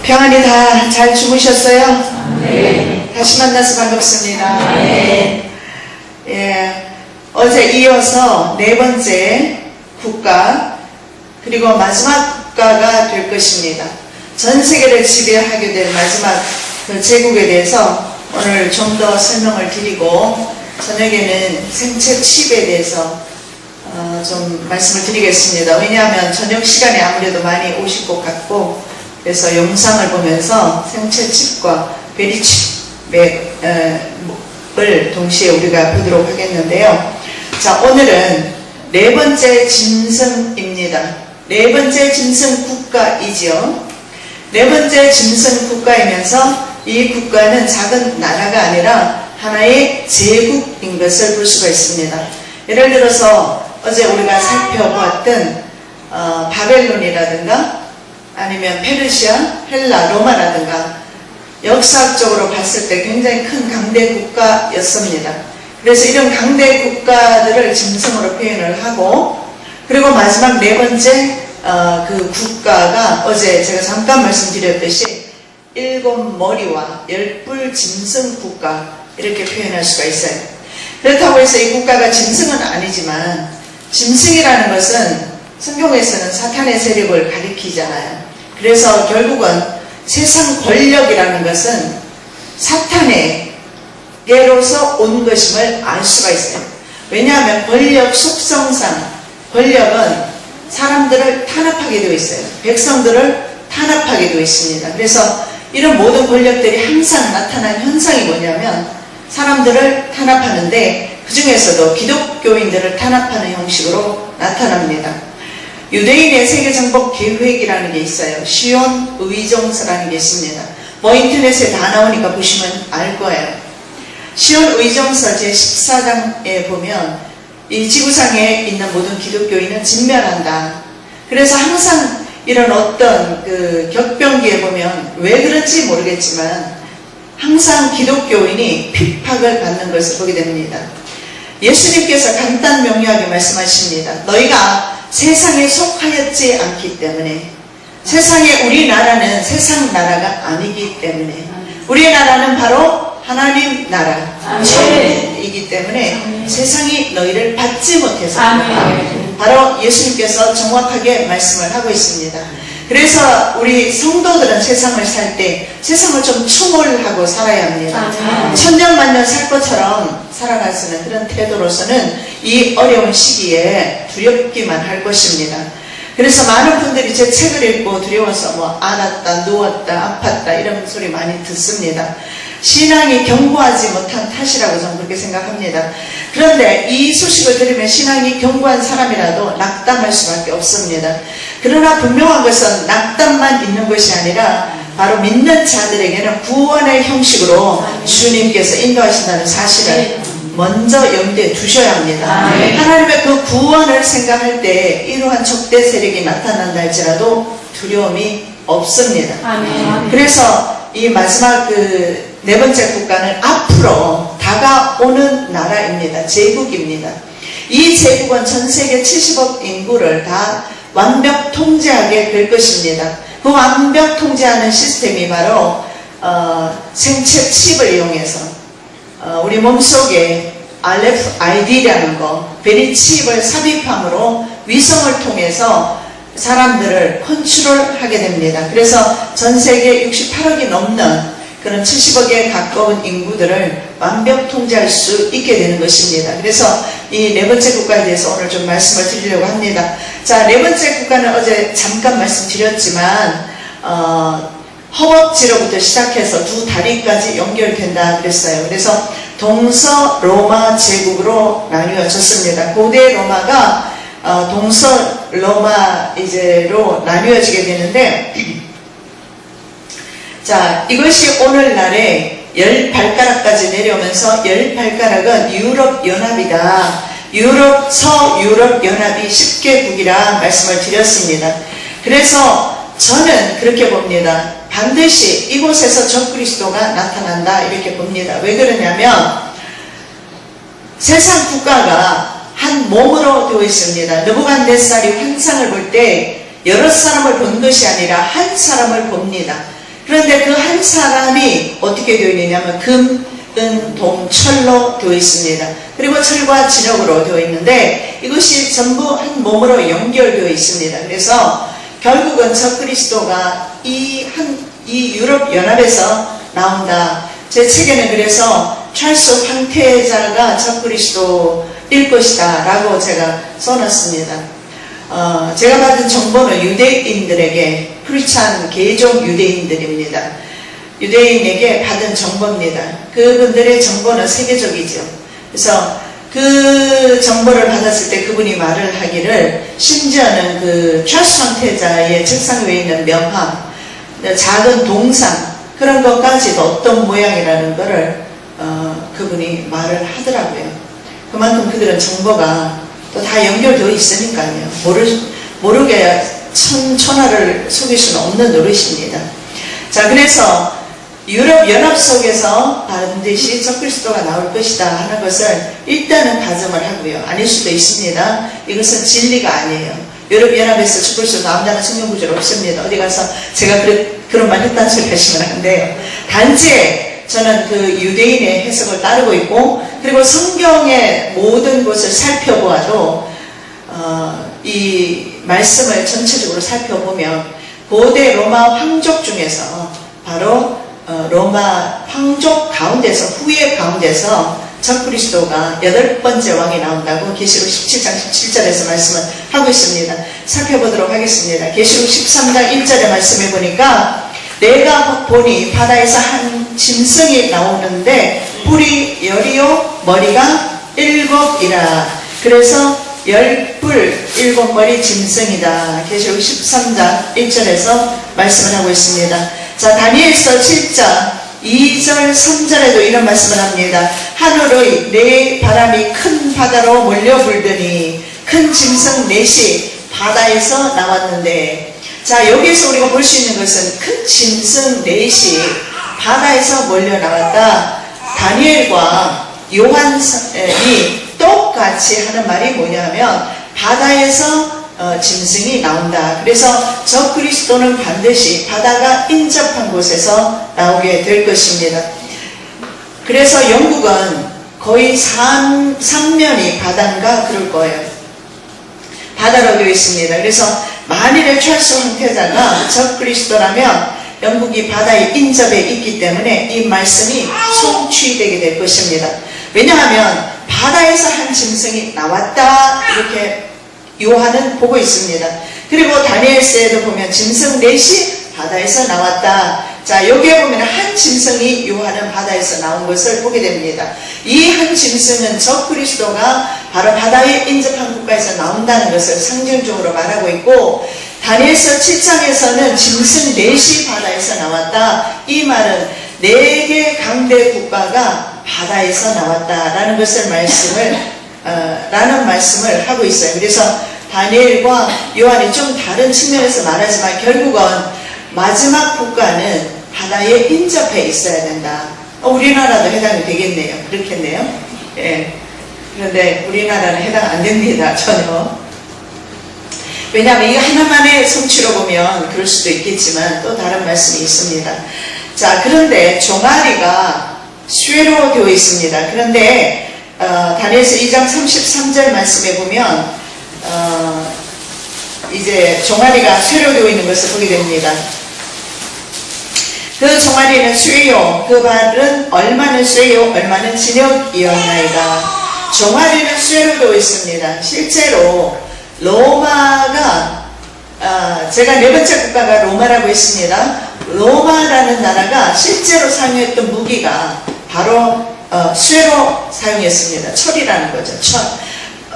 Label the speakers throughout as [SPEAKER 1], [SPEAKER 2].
[SPEAKER 1] 평안히 다 잘 주무셨어요?
[SPEAKER 2] 네.
[SPEAKER 1] 다시 만나서 반갑습니다.
[SPEAKER 2] 네.
[SPEAKER 1] 예, 어제 이어서 네 번째 국가 그리고 마지막 국가가 될 것입니다. 전 세계를 지배하게 될 마지막 그 제국에 대해서 오늘 좀 더 설명을 드리고 저녁에는 생체 칩에 대해서 좀 말씀을 드리겠습니다. 왜냐하면 저녁 시간에 아무래도 많이 오실 것 같고 그래서 영상을 보면서 생체 칩과 베리칩을 동시에 우리가 보도록 하겠는데요. 자, 오늘은 네 번째 짐승입니다. 네 번째 짐승 국가이지요. 네 번째 짐승 국가이면서 이 국가는 작은 나라가 아니라 하나의 제국인 것을 볼 수가 있습니다. 예를 들어서 어제 우리가 살펴보았던 바벨론이라든가 아니면 페르시아, 헬라, 로마라든가 역사적으로 봤을 때 굉장히 큰 강대 국가였습니다. 그래서 이런 강대 국가들을 짐승으로 표현을 하고 그리고 마지막 네 번째 그 국가가 어제 제가 잠깐 말씀드렸듯이 7머리와 10뿔 짐승 국가 이렇게 표현할 수가 있어요. 그렇다고 해서 이 국가가 짐승은 아니지만 짐승이라는 것은 성경에서는 사탄의 세력을 가리키잖아요. 그래서 결국은 세상 권력이라는 것은 사탄에게로서 온 것임을 알 수가 있어요. 왜냐하면 권력 속성상 권력은 사람들을 탄압하게 되어 있어요. 백성들을 탄압하게 되어 있습니다. 그래서 이런 모든 권력들이 항상 나타난 현상이 뭐냐면 사람들을 탄압하는데 그 중에서도 기독교인들을 탄압하는 형식으로 나타납니다. 유대인의 세계정복 계획이라는 게 있어요. 시온 의정서라는 게 있습니다. 뭐 인터넷에 다 나오니까 보시면 알 거예요. 시온 의정서 제14장에 보면 이 지구상에 있는 모든 기독교인은 진멸한다. 그래서 항상 이런 어떤 그 격변기에 보면 왜 그런지 모르겠지만 항상 기독교인이 핍박을 받는 것을 보게 됩니다. 예수님께서 간단 명료하게 말씀하십니다. 너희가 세상에 속하였지 않기 때문에 세상에 우리나라는 세상 나라가 아니기 때문에 우리의 나라는 바로 하나님 나라이기 때문에 세상이 너희를 받지 못해서 바로 예수님께서 정확하게 말씀을 하고 있습니다. 그래서 우리 성도들은 세상을 살 때 세상을 좀 추몰하고 살아야 합니다. 천년만년 살 것처럼 살아가서는 그런 태도로서는 이 어려운 시기에 두렵기만 할 것입니다. 그래서 많은 분들이 제 책을 읽고 두려워서 뭐 앓았다, 누웠다, 아팠다 이런 소리 많이 듣습니다. 신앙이 견고하지 못한 탓이라고 저는 그렇게 생각합니다. 그런데 이 소식을 들으면 신앙이 견고한 사람이라도 낙담할 수밖에 없습니다. 그러나 분명한 것은 낙담만 있는 것이 아니라 바로 믿는 자들에게는 구원의 형식으로 주님께서 인도하신다는 사실을 먼저 염두에 두셔야 합니다. 하나님의 그 구원을 생각할 때 이러한 적대 세력이 나타난다 할지라도 두려움이 없습니다. 그래서 이 마지막 그 네 번째 국가는 앞으로 다가오는 나라입니다. 제국입니다. 이 제국은 전 세계 70억 인구를 다 완벽 통제하게 될 것입니다. 그 완벽 통제하는 시스템이 바로 생체 칩을 이용해서 우리 몸속에 RFID라는 거, 베리칩을 삽입함으로 위성을 통해서 사람들을 컨트롤하게 됩니다. 그래서 전 세계 68억이 넘는 그런 70억에 가까운 인구들을 완벽 통제할 수 있게 되는 것입니다. 그래서 이 네 번째 국가에 대해서 오늘 좀 말씀을 드리려고 합니다. 자, 네 번째 국가는 어제 잠깐 말씀드렸지만 허벅지로부터 시작해서 두 다리까지 연결된다 그랬어요. 그래서 동서 로마 제국으로 나뉘어졌습니다. 고대 로마가 동서 로마 이제로 나뉘어지게 되는데 자, 이것이 오늘날에 10발가락까지 내려오면서 10발가락은 유럽연합이다. 서유럽연합이 10개국이라 말씀을 드렸습니다. 그래서 저는 그렇게 봅니다. 반드시 이곳에서 적그리스도가 나타난다 이렇게 봅니다. 왜 그러냐면 세상 국가가 한 몸으로 되어 있습니다. 느부갓네살이 환상을 볼 때 여러 사람을 본 것이 아니라 한 사람을 봅니다. 그런데 그 한 사람이 어떻게 되어 있느냐면 금, 은, 동, 철로 되어 있습니다. 그리고 철과 진흙으로 되어 있는데 이것이 전부 한 몸으로 연결되어 있습니다. 그래서 결국은 적그리스도가 이 유럽 연합에서 나온다. 제 책에는 그래서 찰스 황태자가 적그리스도일 것이다 라고 제가 써놨습니다. 제가 받은 정보는 유대인들에게 크리스찬 개종 유대인들입니다. 유대인에게 받은 정보입니다. 그분들의 정보는 세계적이죠. 그래서 그 정보를 받았을 때 그분이 말을 하기를 심지어는 그 찰스 황태자의 책상 위에 있는 명함, 작은 동상 그런 것까지도 어떤 모양이라는 것을 그분이 말을 하더라고요. 그만큼 그들은 정보가 또 다 연결되어 있으니까요. 모르게 천하를 속일 수는 없는 노릇입니다. 자, 그래서 유럽 연합 속에서 반드시 적그리스도가 나올 것이다 하는 것을 일단은 가정을 하고요. 아닐 수도 있습니다. 이것은 진리가 아니에요. 유럽 연합에서 적그리스도 나온다는 성경 구절 없습니다. 어디 가서 제가 그런 말 했다는 소리 하시면 안 돼요. 단지 저는 그 유대인의 해석을 따르고 있고, 그리고 성경의 모든 것을 살펴보아도 이 말씀을 전체적으로 살펴보면 고대 로마 황족 중에서 바로 로마 황족 가운데서 후예 가운데서 적그리스도가 8번째 왕이 나온다고 계시록 17장 17절에서 말씀을 하고 있습니다. 살펴보도록 하겠습니다. 계시록 13장 1절에 말씀해 보니까 내가 보니 바다에서 한 짐승이 나오는데 뿔이 10이요 머리가 7이라. 그래서 10뿔 7머리 짐승이다. 계시록 13장 1절에서 말씀을 하고 있습니다. 자, 다니엘서 7장 2절 3절에도 이런 말씀을 합니다. 하늘의 네 바람이 큰 바다로 몰려 불더니 큰 짐승 넷이 바다에서 나왔는데, 자, 여기서 우리가 볼 수 있는 것은 큰 짐승 넷이 바다에서 몰려 나왔다. 다니엘과 요한이 똑같이 하는 말이 뭐냐면 바다에서 짐승이 나온다. 그래서 적그리스도는 반드시 바다가 인접한 곳에서 나오게 될 것입니다. 그래서 영국은 거의 3면이 바다인가 그럴 거예요. 바다로 되어 있습니다. 그래서 만일에 찰스 황태자가 적그리스도라면 영국이 바다에 인접해 있기 때문에 이 말씀이 성취되게 될 것입니다. 왜냐하면 바다에서 한 짐승이 나왔다 이렇게 요한은 보고 있습니다. 그리고 다니엘서에도 보면 짐승 넷이 바다에서 나왔다. 자, 여기에 보면 한 짐승이 요한은 바다에서 나온 것을 보게 됩니다. 이 한 짐승은 적그리스도가 바로 바다에 인접한 국가에서 나온다는 것을 상징적으로 말하고 있고, 다니엘서 7장에서는 짐승 넷이 바다에서 나왔다. 이 말은 4개 강대 국가가 바다에서 나왔다라는 것을 라는 말씀을 하고 있어요. 그래서 다니엘과 요한이 좀 다른 측면에서 말하지만 결국은 마지막 국가는 바다에 인접해 있어야 된다. 우리나라도 해당이 되겠네요. 그렇겠네요. 예. 그런데 우리나라는 해당 안 됩니다. 전혀. 왜냐하면 이 하나만의 성취로 보면 그럴 수도 있겠지만 또 다른 말씀이 있습니다. 자, 그런데 종아리가 쇠로 되어 있습니다. 그런데 다니엘서 2장 33절 말씀에 보면 이제 종아리가 쇠로 되어 있는 것을 보게 됩니다. 그 종아리는 쇠요, 그 발은 얼마는 쇠요, 얼마는 진흙이었나이다. 종아리는 쇠로 되어 있습니다. 실제로 로마가 제가 4번째 국가가 로마라고 했습니다. 로마라는 나라가 실제로 사용했던 무기가 바로 쇠로 사용했습니다. 철이라는 거죠.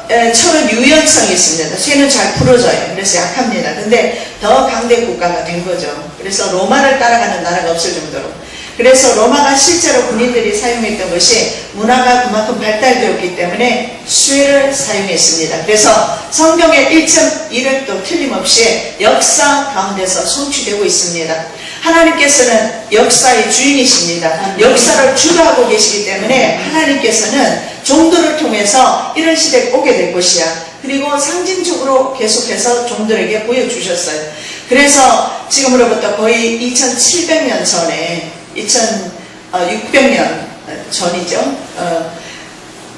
[SPEAKER 1] 철은 유연성이 있습니다. 쇠는 잘 풀어져요. 그래서 약합니다. 근데 더 강대 국가가 된 거죠. 그래서 로마를 따라가는 나라가 없을 정도로. 그래서 로마가 실제로 군인들이 사용했던 것이 문화가 그만큼 발달되었기 때문에 쇠를 사용했습니다. 그래서 성경의 1.1획도 틀림없이 역사 가운데서 성취되고 있습니다. 하나님께서는 역사의 주인이십니다. 역사를 주도하고 계시기 때문에 하나님께서는 종들을 통해서 이런 시대가 오게 될 것이야. 그리고 상징적으로 계속해서 종들에게 보여주셨어요. 그래서 지금으로부터 거의 2700년 전에 2600년 전이죠.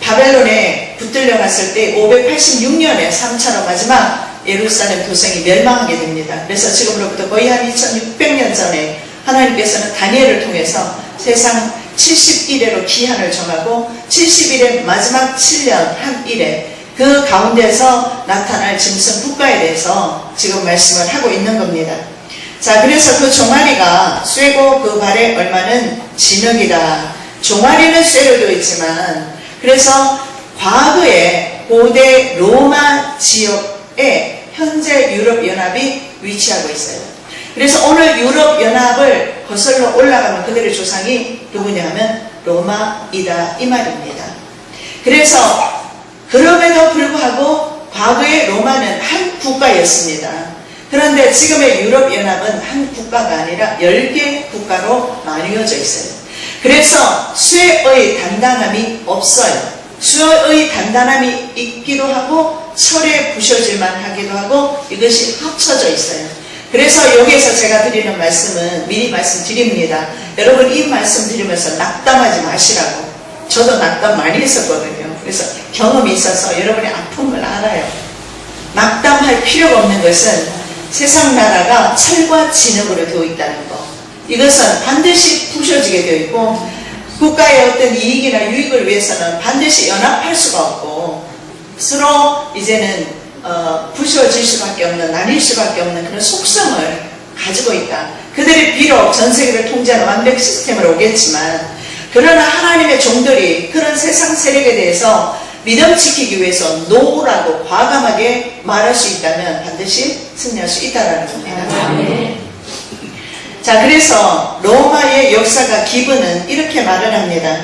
[SPEAKER 1] 바벨론에 붙들려 갔을 때 586년에 3차로 마지막 예루살렘 도성이 멸망하게 됩니다. 그래서 지금으로부터 거의 한 2600년 전에 하나님께서는 다니엘을 통해서 세상 70일에로 기한을 정하고 70일의 마지막 7년 한 일에 그 가운데서 나타날 짐승 국가에 대해서 지금 말씀을 하고 있는 겁니다. 자, 그래서 그 종아리가 쇠고 그 발의 얼마는 진흙이다. 종아리는 쇠로 되어 있지만, 그래서 과거에 고대 로마 지역에 현재 유럽연합이 위치하고 있어요. 그래서 오늘 유럽연합을 거슬러 올라가면 그들의 조상이 누구냐 하면 로마이다 이 말입니다. 그래서 그럼에도 불구하고 과거의 로마는 한 국가였습니다. 그런데 지금의 유럽연합은 한 국가가 아니라 10개 국가로 나뉘어져 있어요. 그래서 쇠의 단단함이 없어요. 쇠의 단단함이 있기도 하고 철에 부셔질만 하기도 하고 이것이 합쳐져 있어요. 그래서 여기에서 제가 드리는 말씀은 미리 말씀드립니다. 여러분 이 말씀 드리면서 낙담하지 마시라고. 저도 낙담 많이 했었거든요. 그래서 경험이 있어서 여러분의 아픔을 알아요. 낙담할 필요가 없는 것은 세상 나라가 철과 진흙으로 되어 있다는 것. 이것은 반드시 부셔지게 되어 있고 국가의 어떤 이익이나 유익을 위해서는 반드시 연합할 수가 없고 서로 이제는 부셔질 수밖에 없는, 나뉠 수밖에 없는 그런 속성을 가지고 있다. 그들이 비록 전 세계를 통제하는 완벽 시스템으로 오겠지만 그러나 하나님의 종들이 그런 세상 세력에 대해서 믿음 지키기 위해서 노라고 과감하게 말할 수 있다면 반드시 승리할 수 있다는 겁니다. 자, 그래서 로마의 역사가 기브는 이렇게 말을 합니다.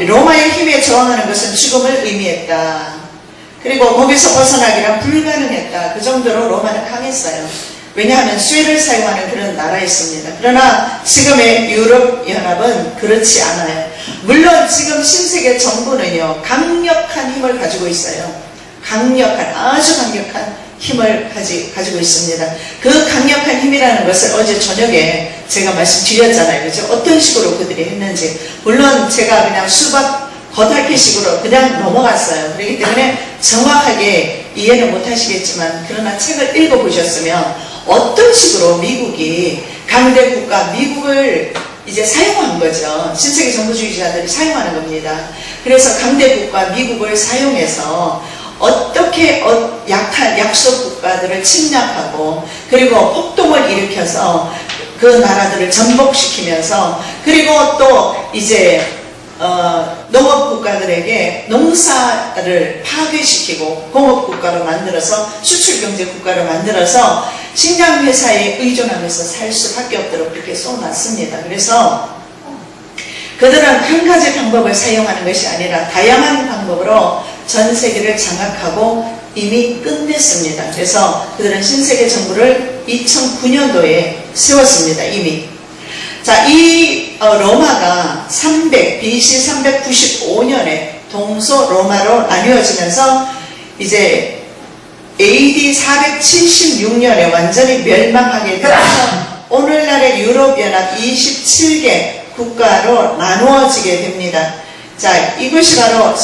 [SPEAKER 1] 로마의 힘에 저항하는 것은 죽음을 의미했다. 그리고 거기서 벗어나기란 불가능했다. 그 정도로 로마는 강했어요. 왜냐하면 쇠를 사용하는 그런 나라였습니다. 그러나 지금의 유럽연합은 그렇지 않아요. 물론 지금 신세계 정부는요 강력한 힘을 가지고 있어요. 아주 강력한 힘을 가지고 있습니다. 그 강력한 힘이라는 것을 어제 저녁에 제가 말씀드렸잖아요. 그죠? 어떤 식으로 그들이 했는지. 물론 제가 그냥 수박 겉핥기식으로 그냥 넘어갔어요. 그렇기 때문에 정확하게 이해는 못하시겠지만 그러나 책을 읽어보셨으면 어떤 식으로 미국이 강대 국가 미국을 이제 사용한 거죠. 신세계 정부주의자들이 사용하는 겁니다. 그래서 강대 국가 미국을 사용해서 어떻게 약한 약소 국가들을 침략하고 그리고 폭동을 일으켜서 그 나라들을 전복시키면서 그리고 또 이제 농업 국가들에게 농사를 파괴시키고 공업 국가로 만들어서 수출 경제 국가로 만들어서 식량 회사에 의존하면서 살 수밖에 없도록 그렇게 쏘놨습니다. 그래서 그들은 한 가지 방법을 사용하는 것이 아니라 다양한 방법으로 전 세계를 장악하고 이미 끝냈습니다. 그래서 그들은 신세계 정부를 2009년도에 세웠습니다. 이미. 자, 이 로마가 BC 395년에 동서 로마로 나뉘어지면서 이제 AD 476년에 완전히 멸망하게 되면서 오늘날의 유럽연합 27개 국가로 나누어지게 됩니다. 자, 이것이 바로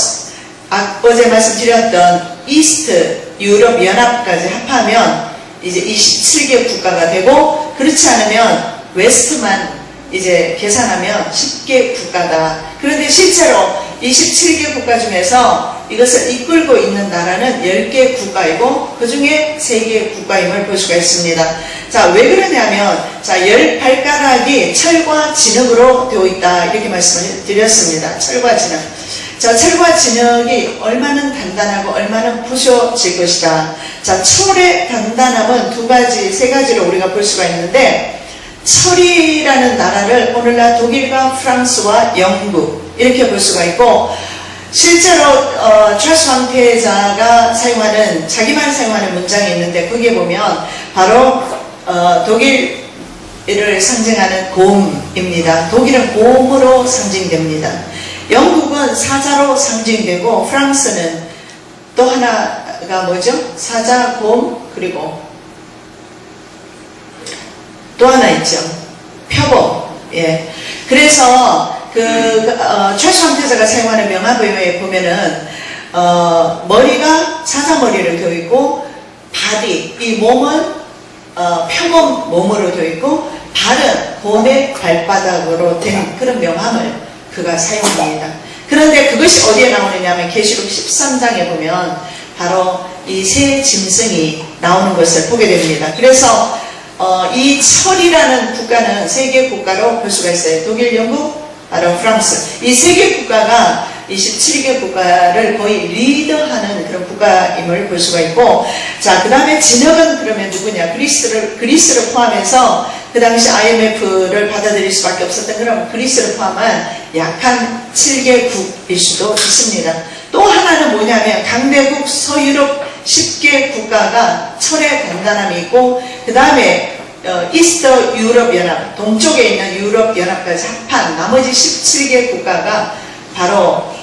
[SPEAKER 1] 어제 말씀드렸던 이스트 유럽연합까지 합하면 이제 27개 국가가 되고 그렇지 않으면 웨스트만 이제 계산하면 10개 국가다. 그런데 실제로 27개 국가 중에서 이것을 이끌고 있는 나라는 10개 국가이고 그 중에 3개 국가임을 볼 수가 있습니다. 자, 왜 그러냐면 자, 10발가락이 철과 진흙으로 되어 있다 이렇게 말씀을 드렸습니다. 철과 진흙. 자, 철과 진흙이 얼마나 단단하고 얼마나 부셔질 것이다. 자, 철의 단단함은 세 가지로 우리가 볼 수가 있는데 철이라는 나라를 오늘날 독일과 프랑스와 영국 이렇게 볼 수가 있고 실제로 찰스 황태자가 자기만 사용하는 문장이 있는데 거기에 보면 바로 독일을 상징하는 곰입니다. 독일은 곰으로 상징됩니다. 영국은 사자로 상징되고 프랑스는 또 하나가 뭐죠? 사자, 곰, 그리고 또 하나 있죠. 표범. 예. 그래서 최수환태자가 사용하는 명화보에 보면은 머리가 사자머리로 되어 있고 바디, 이 몸은 표범 몸으로 되어 있고 발은 곰의 발바닥으로 된 그런 명함을 그가 사용합니다. 그런데 그것이 어디에 나오느냐 하면 계시록 13장에 보면 바로 이 새 짐승이 나오는 것을 보게 됩니다. 그래서 이 철이라는 국가는 세계 국가로 볼 수가 있어요. 독일, 영국, 바로 프랑스. 이 세 개 국가가 27개 국가를 거의 리더하는 그런 국가임을 볼 수가 있고, 자, 그 다음에 진영은 그러면 누구냐? 그리스를 포함해서 그 당시 IMF를 받아들일 수밖에 없었던 그런 그리스를 포함한 약한 7개국일 수도 있습니다. 또 하나는 뭐냐면 강대국 서유럽 10개 국가가 철의 단단함이 있고, 그 다음에 이스터 유럽 연합, 동쪽에 있는 유럽 연합까지 합한 나머지 17개 국가가 바로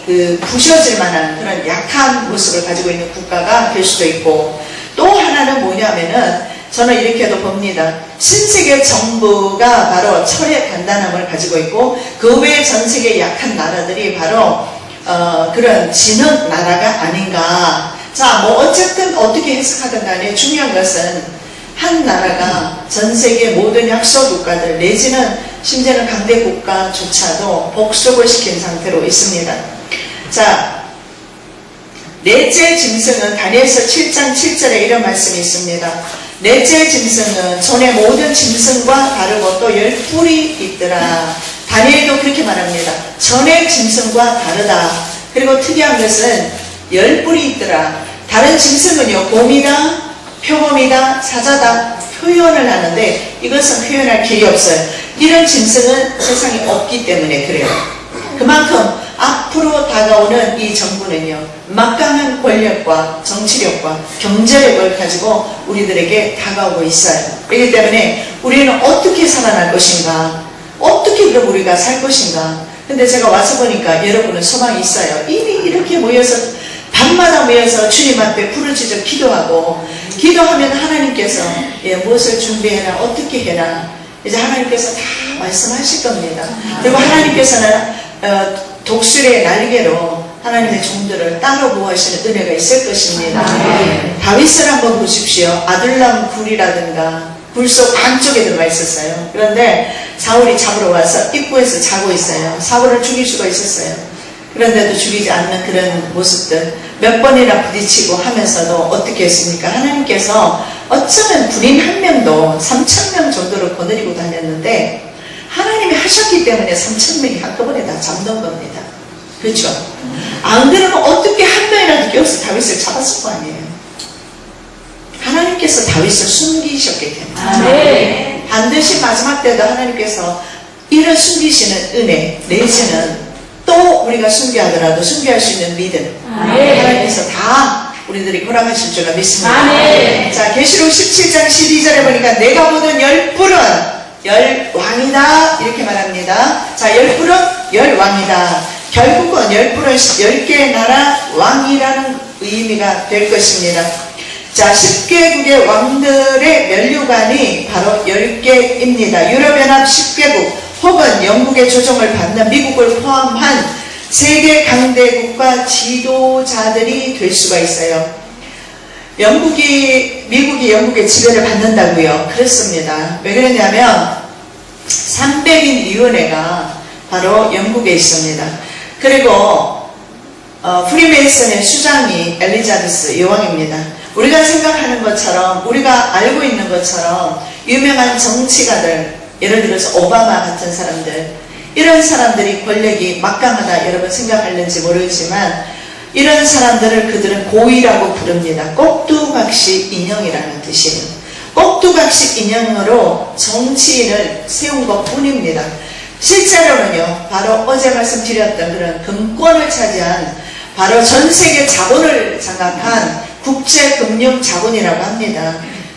[SPEAKER 1] 부셔질 만한 그런 약한 모습을 가지고 있는 국가가 될 수도 있고, 또 하나는 뭐냐면은 저는 이렇게도 봅니다. 신세계 정부가 바로 철의 단단함을 가지고 있고, 그 외에 전 세계 약한 나라들이 바로 그런 지는 나라가 아닌가. 자, 뭐 어쨌든 어떻게 해석하든 간에 중요한 것은 한 나라가 전 세계 모든 약소 국가들 내지는 심지어는 강대 국가조차도 복속을 시킨 상태로 있습니다. 자, 넷째 짐승은 다니엘서 7장 7절에 이런 말씀이 있습니다. 넷째 짐승은 전의 모든 짐승과 다르고 또 10뿔이 있더라. 다니엘도 그렇게 말합니다. 전의 짐승과 다르다. 그리고 특이한 것은 10뿔이 있더라. 다른 짐승은요, 곰이다, 표범이다, 사자다 표현을 하는데 이것은 표현할 길이 없어요. 이런 짐승은 세상에 없기 때문에 그래요. 그만큼 앞으로 다가오는 이 정부는요, 막강한 권력과 정치력과 경제력을 가지고 우리들에게 다가오고 있어요. 그렇기 때문에 우리는 어떻게 살아날 것인가, 어떻게 그럼 우리가 살 것인가. 근데 제가 와서 보니까 여러분은 소망이 있어요. 이미 이렇게 모여서 밤마다 모여서 주님 앞에 부르짖어 기도하고, 기도하면 하나님께서 무엇을 준비해라, 어떻게 해라, 이제 하나님께서 다 말씀하실 겁니다. 그리고 하나님께서는 독수리의 날개로 하나님의 종들을 따로 보호하시는 은혜가 있을 것입니다. 다윗을 한번 보십시오. 아둘람 굴이라든가 굴 속 안쪽에 들어가 있었어요. 그런데 사울이 잡으러 와서 입구에서 자고 있어요. 사울을 죽일 수가 있었어요. 그런데도 죽이지 않는 그런 모습들 몇 번이나 부딪히고 하면서도 어떻게 했습니까? 하나님께서 어쩌면 군인 한 명도 3,000명 정도를 거느리고 다녔는데 하나님이 하셨기 때문에 3,000명이 한꺼번에 다 잡는 겁니다. 그렇죠? 안 그러면 어떻게 한 명이라도 끼어서 다윗을 잡았을 거 아니에요. 하나님께서 다윗을 숨기셨기 때문에 반드시 마지막 때도 하나님께서 이런 숨기시는 은혜 내지는 또 우리가 순교하더라도 순교할 수 있는 믿음 하나님께서 다 우리들이 허락하실 줄 믿습니다. 자, 계시록 17장 12절에 보니까 내가 보던 10뿔은 10왕이다 이렇게 말합니다. 자, 10뿔은 10왕이다. 결국은 10뿔은 10개의 나라 왕이라는 의미가 될 것입니다. 자, 10개국의 왕들의 면류관이 바로 10개입니다. 유럽연합 10개국 혹은 영국의 조정을 받는 미국을 포함한 세계 강대국과 지도자들이 될 수가 있어요. 미국이 영국의 지배를 받는다고요. 그렇습니다. 왜 그러냐면 300인 위원회가 바로 영국에 있습니다. 그리고 프리메이슨의 수장이 엘리자베스 여왕입니다. 우리가 생각하는 것처럼, 우리가 알고 있는 것처럼 유명한 정치가들, 예를 들어서 오바마 같은 사람들, 이런 사람들이 권력이 막강하다 여러분 생각하는지 모르지만 이런 사람들을 그들은 고위라고 부릅니다. 꼭두각시 인형이라는 뜻이에요. 꼭두각시 인형으로 정치인을 세운 것 뿐입니다. 실제로는요, 바로 어제 말씀드렸던 그런 금권을 차지한 바로 전 세계 자본을 장악한 국제금융자본이라고 합니다.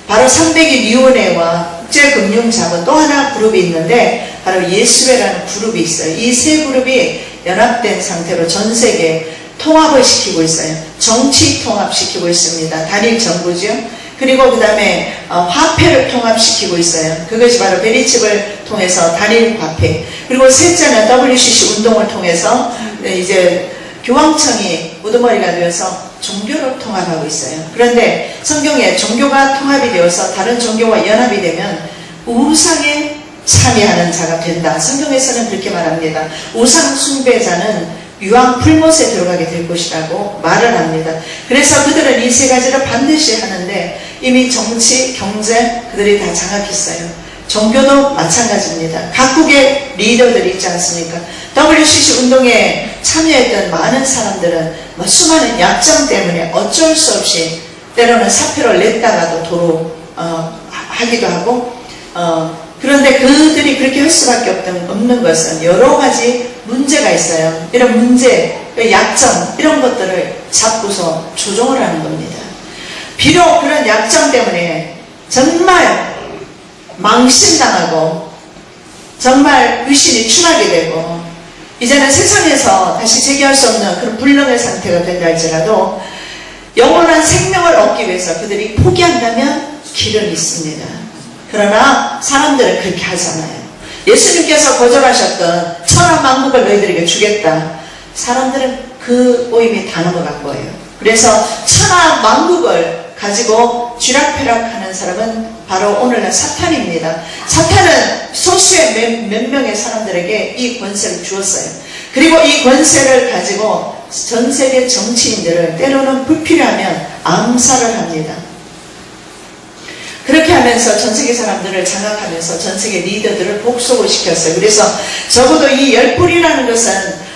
[SPEAKER 1] 바로 300인 위원회와 국제금융자본 또 하나 그룹이 있는데 바로 예수회라는 그룹이 있어요. 이 세 그룹이 연합된 상태로 전 세계 통합을 시키고 있어요. 정치 통합시키고 있습니다. 단일 정부죠. 그리고 그 다음에 화폐를 통합시키고 있어요. 그것이 바로 베리칩을 통해서 단일 화폐. 그리고 셋째는 WCC 운동을 통해서 이제 교황청이 우두머리가 되어서 종교를 통합하고 있어요. 그런데 성경에 종교가 통합이 되어서 다른 종교와 연합이 되면 우상에 참여하는 자가 된다. 성경에서는 그렇게 말합니다. 우상 숭배자는 유황 풀못에 들어가게 될 것이라고 말을 합니다. 그래서 그들은 이 세 가지를 반드시 하는데 이미 정치, 경제 그들이 다 장악했어요. 종교도 마찬가지입니다. 각국의 리더들이 있지 않습니까? WCC 운동에 참여했던 많은 사람들은 수많은 약점 때문에 어쩔 수 없이 때로는 사표를 냈다가도 도로 하기도 하고 그런데 그들이 그렇게 할 수밖에 없는 것은 여러 가지 문제가 있어요. 이런 문제, 약점 이런 것들을 잡고서 조정을 하는 겁니다. 비록 그런 약점 때문에 정말 망신당하고 정말 위신이 추락이 되고 이제는 세상에서 다시 재기할 수 없는 그런 불능의 상태가 된다 할지라도 영원한 생명을 얻기 위해서 그들이 포기한다면 길은 있습니다. 그러나 사람들은 그렇게 하잖아요. 예수님께서 거절하셨던 천하만국을 너희들에게 주겠다. 사람들은 그 오임이 다 넘어간 거예요. 그래서 천하만국을 가지고 쥐락펴락하는 사람은 바로 오늘날 사탄입니다. 사탄은 소수의 몇 명의 사람들에게 이 권세를 주었어요. 그리고 이 권세를 가지고 전 세계 정치인들을 때로는 불필요하면 암살을 합니다. 그렇게 하면서 전 세계 사람들을 장악하면서 전 세계 리더들을 복속을 시켰어요. 그래서 적어도 이 열불이라는 것은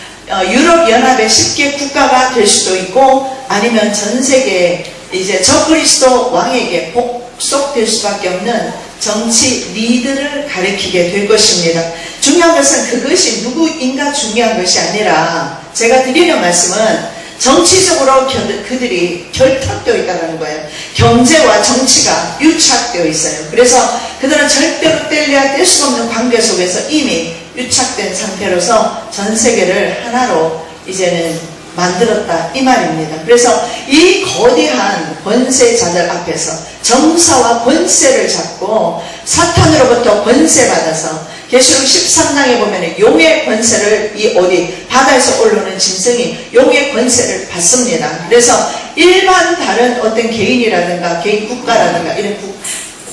[SPEAKER 1] 유럽연합의 10개 국가가 될 수도 있고 아니면 전 세계 이제 적그리스도 왕에게 복속될 수밖에 없는 정치 리더를 가리키게 될 것입니다. 중요한 것은 그것이 누구인가 중요한 것이 아니라 제가 드리는 말씀은 정치적으로 그들이 결탁되어 있다는 거예요. 경제와 정치가 유착되어 있어요. 그래서 그들은 절대로 뗄래야 뗄 수 없는 관계 속에서 이미 유착된 상태로서 전 세계를 하나로 이제는 만들었다 이 말입니다. 그래서 이 거대한 권세자들 앞에서 정사와 권세를 잡고 사탄으로부터 권세받아서 계시록 13장에 보면 용의 권세를 어디 바다에서 올라오는 짐승이 용의 권세를 받습니다. 그래서 일반 다른 어떤 개인이라든가 개인 국가라든가 이런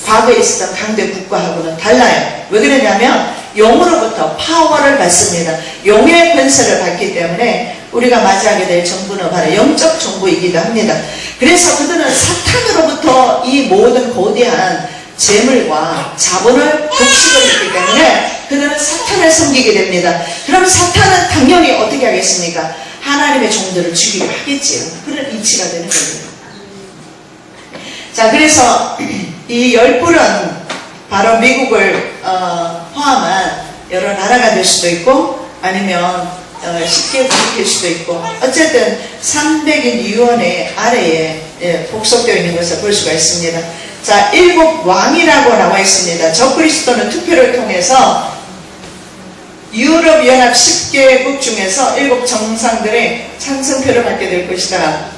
[SPEAKER 1] 과거에 있었던 강대 국가하고는 달라요. 왜 그러냐면 용으로부터 파워를 받습니다. 용의 권세를 받기 때문에 우리가 맞이하게 될 정부는 바로 영적 정부이기도 합니다. 그래서 그들은 사탄으로부터 이 모든 거대한 재물과 자본을 독식을 했기 때문에 그들은 사탄을 섬기게 됩니다. 그럼 사탄은 당연히 어떻게 하겠습니까? 하나님의 종들을 죽이려 하겠지요. 그런 이치가 되는 겁니다. 자, 그래서 이 열불은 바로 미국을 포함한 여러 나라가 될 수도 있고 아니면 10개 국일 수도 있고 어쨌든 300인 위원회 아래에 복속되어 있는 것을 볼 수가 있습니다. 자, 7 왕이라고 나와 있습니다. 적그리스도는 투표를 통해서 유럽연합 10개국 중에서 7 정상들의 찬성표를 받게 될 것이다.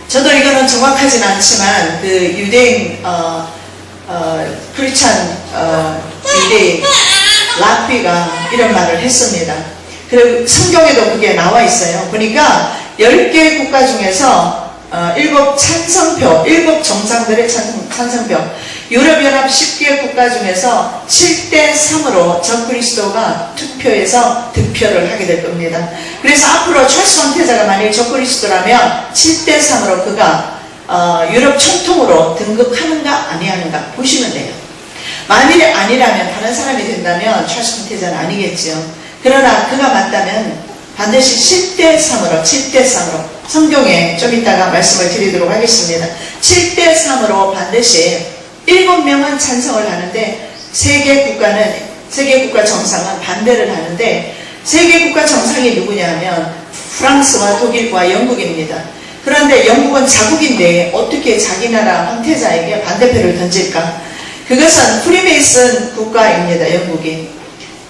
[SPEAKER 1] 저도 이거는 정확하진 않지만 그 유대인 크리스찬 유대인 라피가 이런 말을 했습니다. 그리고 성경에도 그게 나와 있어요. 보니까 10개 국가 중에서 7 찬성표, 7 정상들의 찬성표, 유럽연합 10개 국가 중에서 7대3으로 적그리스도가 투표에서 득표를 하게 될 겁니다. 그래서 앞으로 찰스 황태자가 만일 적그리스도라면 7대3으로 그가 유럽 총통으로 등극하는가 아니하는가 보시면 돼요. 만일 아니라면 다른 사람이 된다면 찰스 황태자는 아니겠죠. 그러나 그가 맞다면 반드시 7대3으로 성경에 좀 이따가 말씀을 드리도록 하겠습니다. 7대3으로 반드시 7명은 찬성을 하는데 3개 국가 정상은 반대를 하는데 3개 국가 정상이 누구냐 하면 프랑스와 독일과 영국입니다. 그런데 영국은 자국인데 어떻게 자기 나라 황태자에게 반대표를 던질까? 그것은 프리메이슨 국가입니다. 영국이.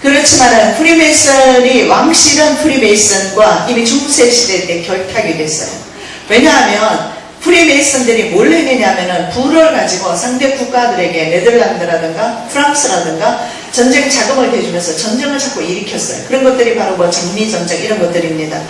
[SPEAKER 1] 그렇지만은 프리메이슨이 왕실은 프리메이슨과 이미 중세시대 때 결탁이 됐어요. 왜냐하면 프리메이슨들이 뭘 했느냐면은 부를 가지고 상대 국가들에게 네덜란드라든가 프랑스라든가 전쟁 자금을 대주면서 전쟁을 자꾸 일으켰어요. 그런 것들이 바로 뭐 장미전쟁 이런 것들입니다.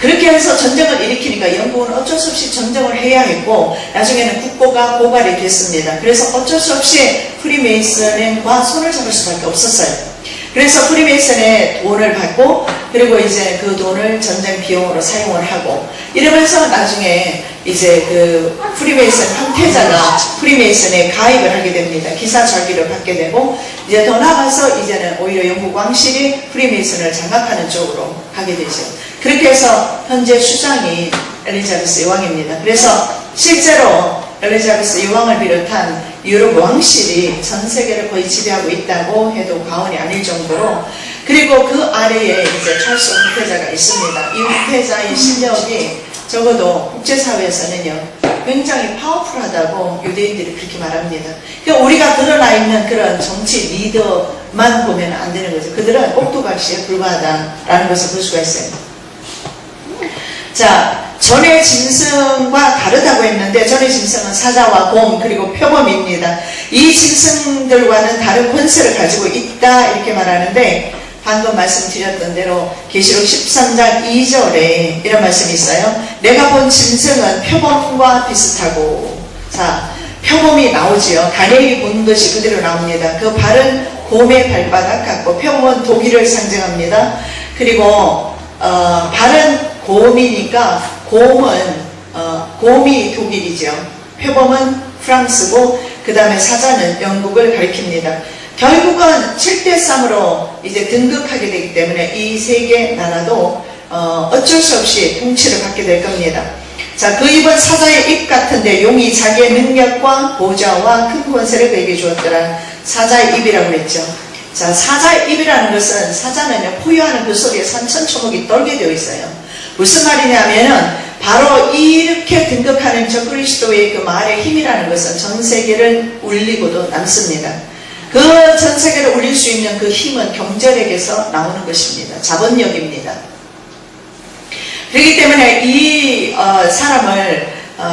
[SPEAKER 1] 그렇게 해서 전쟁을 일으키니까 영국은 어쩔 수 없이 전쟁을 해야 했고 나중에는 국고가 고갈이 됐습니다. 그래서 어쩔 수 없이 프리메이슨과 손을 잡을 수밖에 없었어요. 그래서 프리메이슨의 돈을 받고 그리고 이제 그 돈을 전쟁 비용으로 사용을 하고 이러면서 나중에 이제 그 프리메이슨 황태자가 프리메이슨에 가입을 하게 됩니다. 기사절기를 받게 되고 이제 더 나아가서 이제는 오히려 영국 왕실이 프리메이슨을 장악하는 쪽으로 가게 되죠. 그렇게 해서 현재 수장이 엘리자베스 여왕입니다. 그래서 실제로 엘리자베스 여왕을 비롯한 유럽 왕실이 전 세계를 거의 지배하고 있다고 해도 과언이 아닐 정도로 그리고 그 아래에 이제 찰스 황태자가 있습니다. 이 황태자의 실력이 적어도 국제사회에서는요 굉장히 파워풀하다고 유대인들이 그렇게 말합니다. 그러니까 우리가 드러나 있는 그런 정치 리더만 보면 안 되는 거죠. 그들은 옥토각시에 불과하다라는 것을 볼 수가 있어요. 자, 전의 짐승과 다르다고 했는데 전의 짐승은 사자와 곰 그리고 표범입니다. 이 짐승들과는 다른 권세를 가지고 있다 이렇게 말하는데 방금 말씀드렸던 대로 계시록 13장 2절에 이런 말씀이 있어요. 내가 본 짐승은 표범과 비슷하고 자 표범이 나오지요. 다니엘이 본 것이 그대로 나옵니다. 그 발은 곰의 발바닥 같고 표범은 독일을 상징합니다. 그리고 발은 곰이니까 곰이 독일이죠. 표범은 프랑스고 그 다음에 사자는 영국을 가리킵니다. 결국은 7대3으로 이제 등극하게 되기 때문에 이 세 개 나라도 어쩔 수 없이 통치를 받게 될 겁니다. 자, 그 입은 사자의 입 같은데 용이 자기의 능력과 보좌와 큰 권세를 그에게 주었더라. 사자의 입이라고 했죠. 자, 사자의 입이라는 것은 사자는요 포효하는 그 속에 산천초목이 떨게 되어 있어요. 무슨 말이냐면은 바로 이렇게 등극하는 저 그리스도의 그 말의 힘이라는 것은 전 세계를 울리고도 남습니다. 그 전 세계를 울릴 수 있는 그 힘은 경제력에서 나오는 것입니다. 자본력입니다. 그렇기 때문에 이 사람을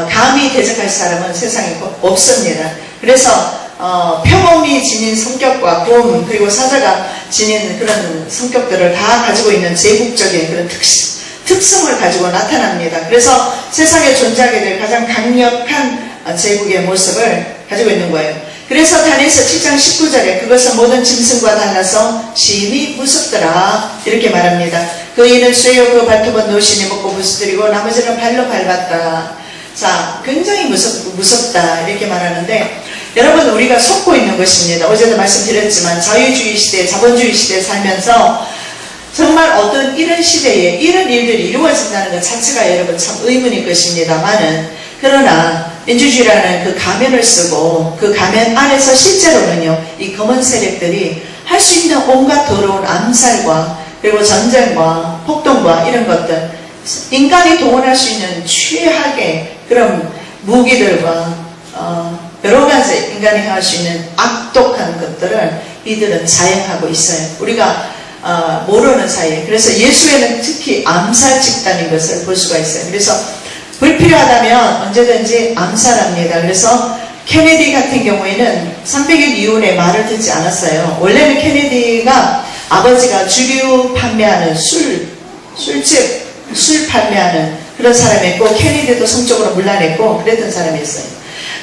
[SPEAKER 1] 감히 대적할 사람은 세상에 없습니다. 그래서 표범이 지닌 성격과 곰 그리고 사자가 지닌 그런 성격들을 다 가지고 있는 제국적인 그런 특성을 가지고 나타납니다. 그래서 세상에 존재하게 될 가장 강력한 제국의 모습을 가지고 있는 거예요. 그래서 다니엘서 7장 19절에 그것은 모든 짐승과 달라서 심히 무섭더라 이렇게 말합니다. 그 이는 쇠요 그 발톱은 노신이 먹고 부스들이고 나머지는 발로 밟았다. 자, 굉장히 무섭다 이렇게 말하는데 여러분 우리가 속고 있는 것입니다. 어제도 말씀드렸지만 자유주의 시대, 자본주의 시대에 살면서 정말 어떤 이런 시대에 이런 일들이 이루어진다는 것 자체가 여러분 참 의문일 것입니다만은 그러나 민주주의라는 그 가면을 쓰고 그 가면 안에서 실제로는요 이 검은 세력들이 할 수 있는 온갖 더러운 암살과 그리고 전쟁과 폭동과 이런 것들 인간이 동원할 수 있는 최악의 그런 무기들과 여러 가지 인간이 할 수 있는 악독한 것들을 이들은 사용하고 있어요. 우리가 모르는 사이에. 그래서 예수에는 특히 암살 집단인 것을 볼 수가 있어요. 그래서 불필요하다면 언제든지 암살합니다. 그래서 케네디 같은 경우에는 300일 이후에 말을 듣지 않았어요. 원래는 케네디가 아버지가 주류 판매하는 술집, 술 판매하는 그런 사람이었고 케네디도 성적으로 문란했고 그랬던 사람이었어요.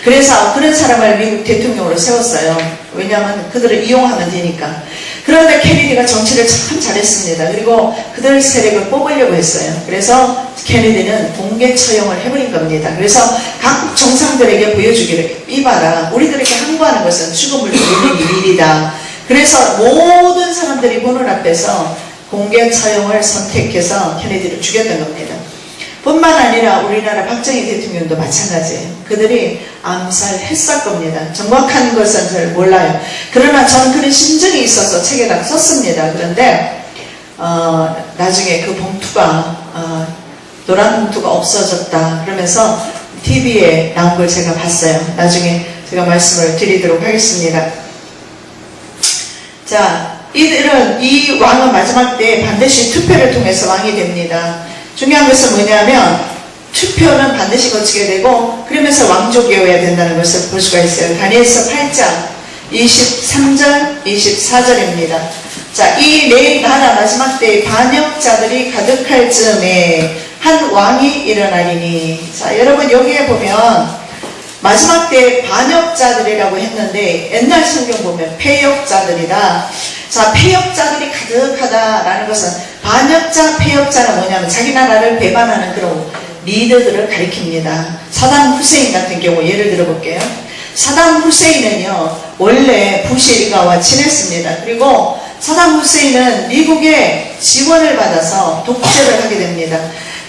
[SPEAKER 1] 그래서 그런 사람을 미국 대통령으로 세웠어요. 왜냐하면 그들을 이용하면 되니까. 그런데 케네디가 정치를 참 잘했습니다. 그리고 그들 세력을 뽑으려고 했어요. 그래서 케네디는 공개 처형을 해버린 겁니다. 그래서 각국 정상들에게 보여주기를 이봐라. 우리들에게 항거하는 것은 죽음을 부르는 일이다. 그래서 모든 사람들이 보는 앞에서 공개 처형을 선택해서 케네디를 죽였던 겁니다. 뿐만 아니라 우리나라 박정희 대통령도 마찬가지예요. 그들이 암살했을 겁니다. 정확한 것은 잘 몰라요. 그러나 저는 그런 심정이 있어서 책에다 썼습니다. 그런데 나중에 그 봉투가 노란 봉투가 없어졌다 그러면서 TV에 나온 걸 제가 봤어요. 나중에 제가 말씀을 드리도록 하겠습니다. 자, 이 왕은 마지막 때 반드시 투표를 통해서 왕이 됩니다. 중요한 것은 뭐냐면 투표는 반드시 거치게 되고 그러면서 왕족이어야 된다는 것을 볼 수가 있어요. 다니엘서 8장 23절 24절입니다. 자, 이 네 나라 마지막 때의 반역자들이 가득할 즈음에 한 왕이 일어나리니. 자, 여러분 여기에 보면 마지막 때 반역자들이라고 했는데 옛날 성경 보면 패역자들이다. 자, 패역자들이 가득하다라는 것은 반역자, 패역자는 뭐냐면 자기 나라를 배반하는 그런 리더들을 가리킵니다. 사담 후세인 같은 경우 예를 들어볼게요. 사담 후세인은요 원래 부시 일가와 친했습니다. 그리고 사담 후세인은 미국의 지원을 받아서 독재를 하게 됩니다.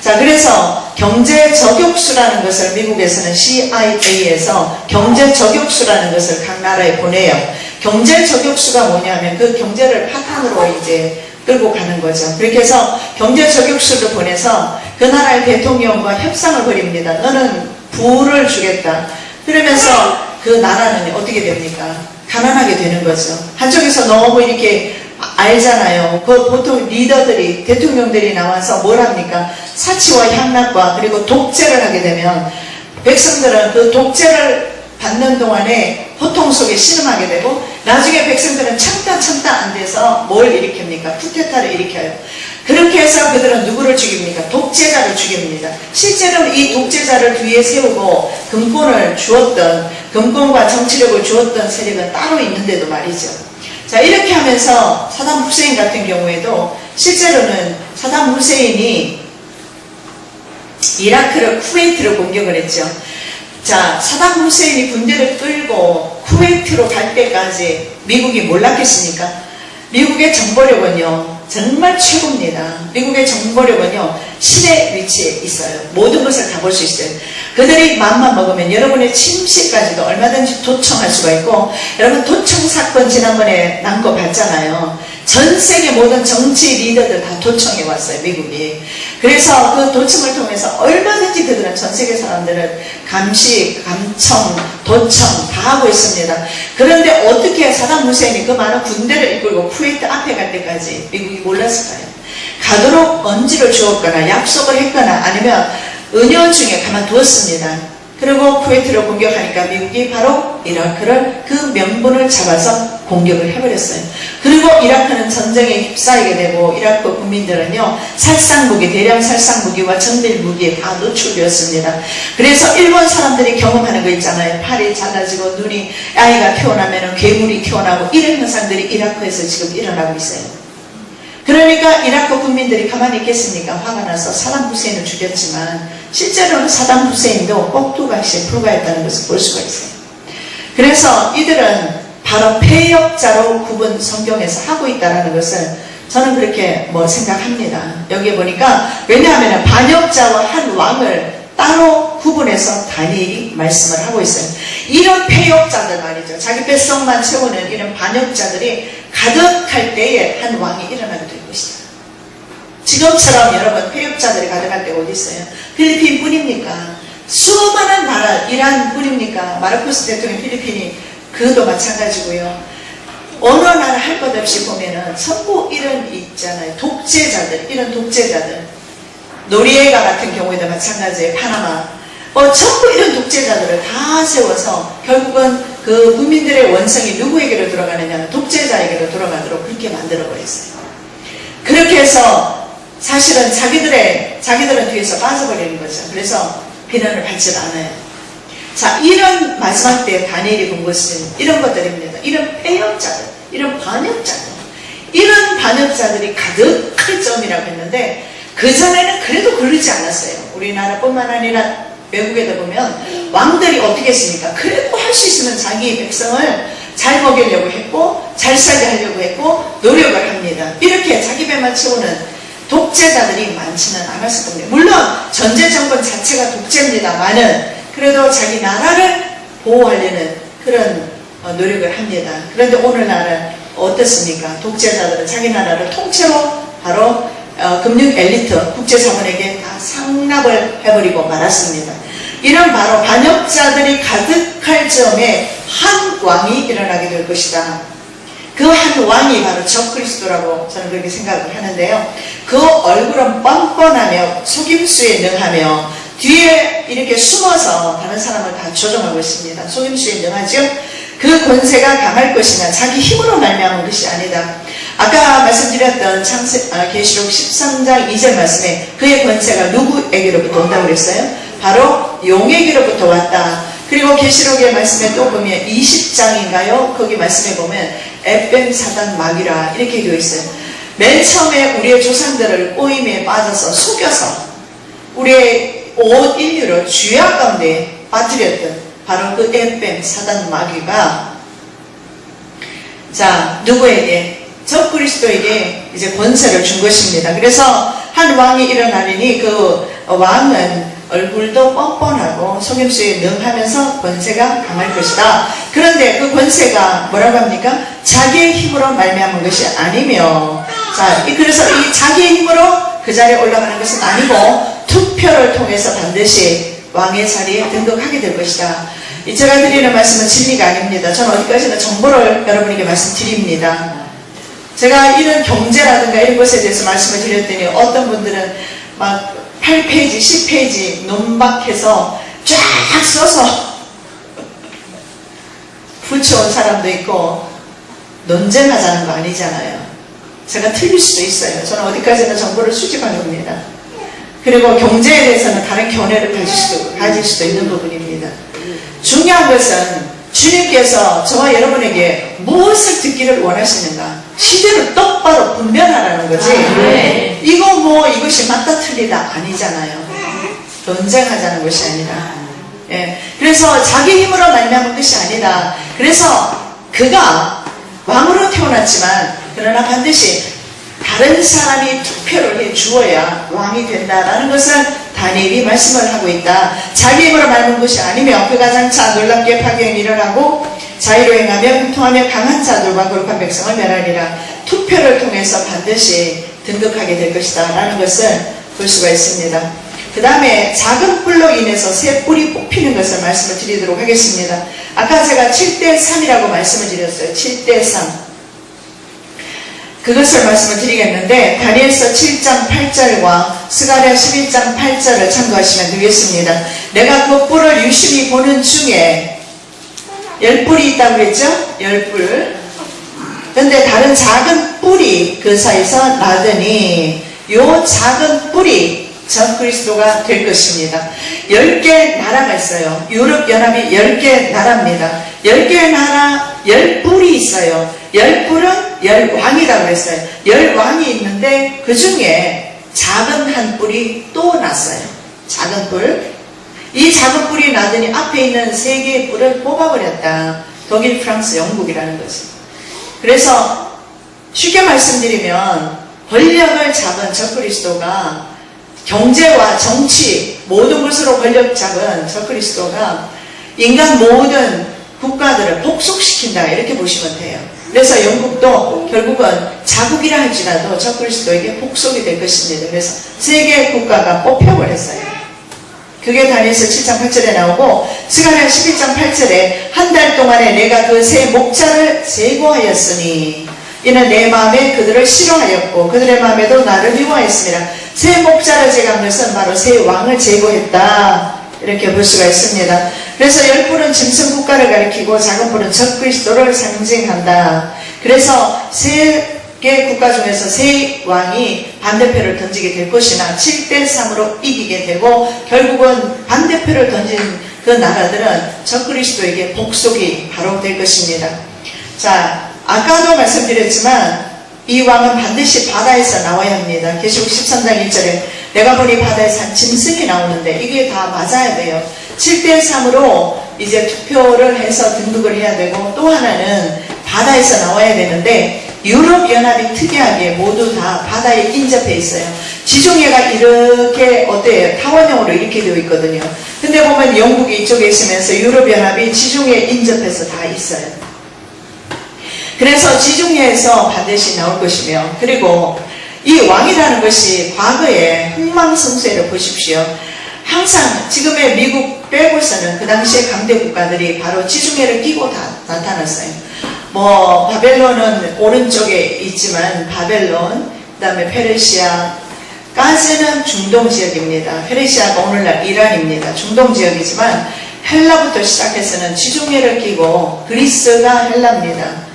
[SPEAKER 1] 자, 그래서 경제 저격수라는 것을 미국에서는 CIA에서 경제 저격수라는 것을 각 나라에 보내요. 경제 저격수가 뭐냐면 그 경제를 파탄으로 이제 끌고 가는 거죠. 그렇게 해서 경제 저격수를 보내서 그 나라의 대통령과 협상을 벌입니다. 너는 부를 주겠다. 그러면서 그 나라는 어떻게 됩니까? 가난하게 되는 거죠. 한쪽에서 너무 이렇게 알잖아요. 그 보통 리더들이, 대통령들이 나와서 뭘 합니까? 사치와 향락과 그리고 독재를 하게 되면 백성들은 그 독재를 받는 동안에 고통 속에 신음하게 되고 나중에 백성들은 참다 안 돼서 뭘 일으킵니까? 쿠데타를 일으켜요. 그렇게 해서 그들은 누구를 죽입니까? 독재자를 죽입니다. 실제로는 이 독재자를 뒤에 세우고 금권을 주었던, 금권과 정치력을 주었던 세력은 따로 있는데도 말이죠. 자, 이렇게 하면서 사담 후세인 같은 경우에도 실제로는 사담 후세인이 이라크를, 쿠웨이트를 공격을 했죠. 자, 사담 후세인이 군대를 끌고 쿠웨이트로 갈 때까지 미국이 몰랐겠습니까? 미국의 정보력은요 정말 최고입니다. 미국의 정보력은요 신의 위치에 있어요. 모든 것을 다 볼 수 있어요. 그들이 마음만 먹으면 여러분의 침실까지도 얼마든지 도청할 수가 있고, 여러분 도청 사건 지난번에 난 거 봤잖아요. 전 세계 모든 정치 리더들 다 도청해 왔어요, 미국이. 그래서 그 도청을 통해서 얼마든지 그들은 전 세계 사람들을 감시, 감청, 도청 다 하고 있습니다. 그런데 어떻게 사담 후세인이 그 많은 군대를 이끌고 쿠웨이트 앞에 갈 때까지 미국이 몰랐을까요? 가도록 언지를 주었거나 약속을 했거나 아니면 은연 중에 가만두었습니다. 그리고 쿠웨이트를 공격하니까 미국이 바로 이라크를 그 명분을 잡아서 공격을 해버렸어요. 그리고 이라크는 전쟁에 휩싸이게 되고 이라크 국민들은요 살상무기, 대량 살상무기와 정밀무기에 다 노출되었습니다. 그래서 일본 사람들이 경험하는 거 있잖아요. 팔이 잘라지고 눈이, 아이가 태어나면 괴물이 태어나고 이런 현상들이 이라크에서 지금 일어나고 있어요. 그러니까 이라크 국민들이 가만히 있겠습니까? 화가 나서 사담 후세인을 죽였지만 실제로는 사담 후세인도 꼭두각시에 불과했다는 것을 볼 수가 있어요. 그래서 이들은 바로 패역자로 구분 성경에서 하고 있다는 것을 저는 그렇게 생각합니다. 여기에 보니까 왜냐하면 반역자와 한 왕을 따로 구분해서 다니엘이 말씀을 하고 있어요. 이런 패역자들 말이죠. 자기 뱃속만 채우는 이런 반역자들이 가득할 때에 한 왕이 일어나게 될 것이다. 지금처럼 여러분 패역자들이 가득할 때가 어디 있어요? 필리핀 뿐입니까? 수많은 나라, 이란 뿐입니까? 마르코스 대통령 필리핀이 그것도 마찬가지고요. 어느 나라 할 것 없이 보면은 전부 이런 있잖아요. 독재자들, 이런 독재자들. 노리에가 같은 경우에도 마찬가지예요. 파나마. 전부 이런 독재자들을 다 세워서 결국은 그 국민들의 원성이 누구에게로 돌아가느냐면 독재자에게로 돌아가도록 그렇게 만들어버렸어요. 그렇게 해서 사실은 자기들은 뒤에서 빠져버리는 거죠. 그래서 비난을 받지 않아요. 자, 이런 마지막 때 다니엘이 본 것은 이런 것들입니다. 이런 패역자들, 이런 반역자들, 이런 반역자들이 가득할 점이라고 했는데 그전에는 그래도 그러지 않았어요. 우리나라뿐만 아니라 외국에도 보면 왕들이 어떻게 했습니까? 그래도 할 수 있으면 자기 백성을 잘 먹이려고 했고 잘 살게 하려고 했고 노력을 합니다. 이렇게 자기 배만 채우는 독재자들이 많지는 않았을 겁니다. 물론 전제정권 자체가 독재입니다만은 그래도 자기 나라를 보호하려는 그런 노력을 합니다. 그런데 오늘날은 어떻습니까? 독재자들은 자기 나라를 통째로 바로 금융 엘리트, 국제자본에게 다 상납을 해버리고 말았습니다. 이런 바로 반역자들이 가득할 점에 한 왕이 일어나게 될 것이다. 그 한 왕이 바로 적그리스도라고 저는 그렇게 생각을 하는데요. 그 얼굴은 뻔뻔하며 속임수에 능하며 뒤에 이렇게 숨어서 다른 사람을 다 조종하고 있습니다. 속임수에 능하죠? 그 권세가 강할 것이나 자기 힘으로 말미암은 것이 아니다. 아까 말씀드렸던 계시록 13장 2절 말씀에 그의 권세가 누구에게로부터 온다고 그랬어요? 바로 용에게로부터 왔다. 그리고 계시록의 말씀에 또 보면 20장인가요? 거기 말씀에 보면 에뱀 사단 마귀라 이렇게 되어 있어요. 맨 처음에 우리의 조상들을 꼬임에 빠져서 속여서 우리의 온 인류를 죄악 가운데 빠뜨렸던 바로 그 에뱀 사단 마귀가 자 누구에게? 적그리스도에게 이제 권세를 준 것입니다. 그래서 한 왕이 일어나니 그 왕은 얼굴도 뻔뻔하고 속임수에 능하면서 권세가 강할 것이다. 그런데 그 권세가 뭐라고 합니까? 자기의 힘으로 말미암은 것이 아니며 자 그래서 이 자기의 힘으로 그 자리에 올라가는 것은 아니고 투표를 통해서 반드시 왕의 자리에 등극하게 될 것이다. 제가 드리는 말씀은 진리가 아닙니다. 저는 어디까지나 정보를 여러분에게 말씀드립니다. 제가 이런 경제라든가 이런 것에 대해서 말씀을 드렸더니 어떤 분들은 막 8페이지, 10페이지 논박해서 쫙 써서 붙여온 사람도 있고 논쟁하자는 거 아니잖아요. 제가 틀릴 수도 있어요. 저는 어디까지나 정보를 수집한 겁니다. 그리고 경제에 대해서는 다른 견해를 가질 수도 있는 부분입니다. 중요한 것은 주님께서 저와 여러분에게 무엇을 듣기를 원하시는가? 시대를 똑바로 분별하라는 거지.
[SPEAKER 2] 네.
[SPEAKER 1] 이것이 맞다 틀리다 아니잖아요. 논쟁하자는 것이 아니라. 예. 그래서 자기 힘으로 말미암은 것이 아니다. 그래서 그가 왕으로 태어났지만 그러나 반드시 다른 사람이 투표를 해 주어야 왕이 된다라는 것을 다니엘이 말씀을 하고 있다. 자기 힘으로 말는 것이 아니면 그가 장차 놀랍게 파괴행을 일어나고 자유로 행하며 형통하며 강한 자들과 거룩한 백성을 멸하리라. 투표를 통해서 반드시 등극하게 될 것이다 라는 것을 볼 수가 있습니다. 그 다음에 작은 뿔로 인해서 새 뿔이 뽑히는 것을 말씀을 드리도록 하겠습니다. 아까 제가 7대3이라고 말씀을 드렸어요. 7대3 그것을 말씀을 드리겠는데 다니엘서 7장 8절과 스가랴 11장 8절을 참고하시면 되겠습니다. 내가 그 뿔을 유심히 보는 중에 10뿔이 있다고 그랬죠? 10뿔. 근데 다른 작은 뿔이 그 사이에서 나더니 요 작은 뿔이 전 그리스도가 될 것입니다. 10개 나라가 있어요. 유럽연합이 10개 나라입니다. 10개 나라 10뿔이 있어요. 10뿔은 10왕이라고 했어요. 10왕이 있는데 그 중에 작은 한 뿔이 또 났어요. 작은 뿔. 이 작은 뿔이 나더니 앞에 있는 3개의 뿔을 뽑아버렸다. 독일, 프랑스, 영국이라는 거지. 그래서 쉽게 말씀드리면 권력을 잡은 적그리스도가 경제와 정치 모든 것으로 권력 잡은 적그리스도가 인간 모든 국가들을 복속시킨다 이렇게 보시면 돼요. 그래서 영국도 결국은 자국이라 할지라도 적그리스도에게 복속이 될 것입니다. 그래서 세계 국가가 뽑혀버렸어요. 그게 다니엘서 7장 8절에 나오고 스가랴 11장 8절에 한 달 동안에 내가 그 세 목자를 제거하였으니 이는 내 마음에 그들을 싫어하였고 그들의 마음에도 나를 미워하였습니다. 세 목자를 제거한 것은 바로 세 왕을 제거했다 이렇게 볼 수가 있습니다. 그래서 10뿔은 짐승 국가를 가리키고 작은 뿔은 적그리스도를 상징한다. 그래서 세 개 국가 중에서 세 왕이 반대표를 던지게 될 것이나 7대3으로 이기게 되고 결국은 반대표를 던진 그 나라들은 적그리스도에게 복속이 바로 될 것입니다. 자, 아까도 말씀드렸지만 이 왕은 반드시 바다에서 나와야 합니다. 계시록 13장 1절에 내가 보니 바다에서 한 짐승이 나오는데 이게 다 맞아야 돼요. 7대3으로 이제 투표를 해서 등극을 해야 되고 또 하나는 바다에서 나와야 되는데 유럽연합이 특이하게 모두 다 바다에 인접해 있어요. 지중해가 이렇게 어때요? 타원형으로 이렇게 되어 있거든요. 근데 보면 영국이 이쪽에 있으면서 유럽연합이 지중해에 인접해서 다 있어요. 그래서 지중해에서 반드시 나올 것이며 그리고 이 왕이라는 것이 과거에 흥망성쇠를 보십시오. 항상 지금의 미국 빼고서는 그 당시에 강대 국가들이 바로 지중해를 끼고 다 나타났어요. 바벨론은 오른쪽에 있지만 바벨론, 그 다음에 페르시아, 가즈는 중동 지역입니다. 페르시아가 오늘날 이란입니다. 중동 지역이지만 헬라부터 시작해서는 지중해를 끼고 그리스가 헬라입니다.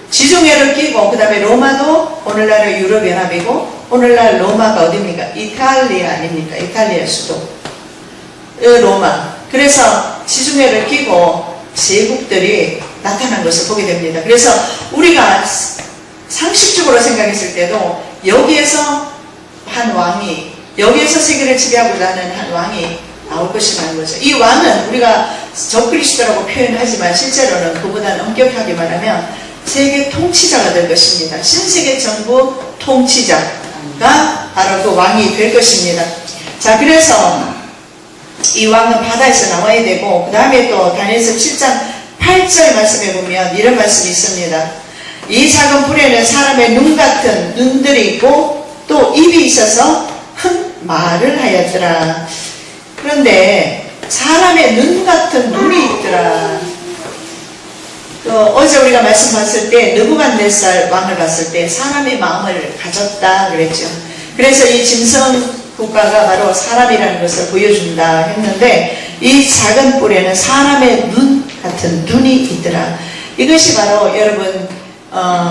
[SPEAKER 1] 지중해를 끼고 그 다음에 로마도 오늘날의 유럽연합이고 오늘날 로마가 어디입니까? 이탈리아 아닙니까? 이탈리아 수도 로마. 그래서 지중해를 끼고 제국들이 나타난 것을 보게 됩니다. 그래서 우리가 상식적으로 생각했을 때도 여기에서 한 왕이, 여기에서 세계를 지배하고자 하는 한 왕이 나올 것이라는 거죠. 이 왕은 우리가 적그리스도라고 표현하지만 실제로는 그보다는 엄격하게 말하면 세계 통치자가 될 것입니다. 신세계 정부 통치자가 바로 그 왕이 될 것입니다. 자, 그래서 이 왕은 바다에서 나와야 되고, 그 다음에 또 다니엘서 7장 8절 말씀에 보면 이런 말씀이 있습니다. 이 작은 풀에는 사람의 눈 같은 눈들이 있고 또 입이 있어서 큰 말을 하였더라. 그런데 사람의 눈 같은 눈이 있더라. 어제 우리가 말씀 봤을 때 느부갓네살 왕을 봤을 때 사람의 마음을 가졌다 그랬죠. 그래서 이 짐승 국가가 바로 사람이라는 것을 보여준다 했는데 이 작은 뿔에는 사람의 눈 같은 눈이 있더라. 이것이 바로 여러분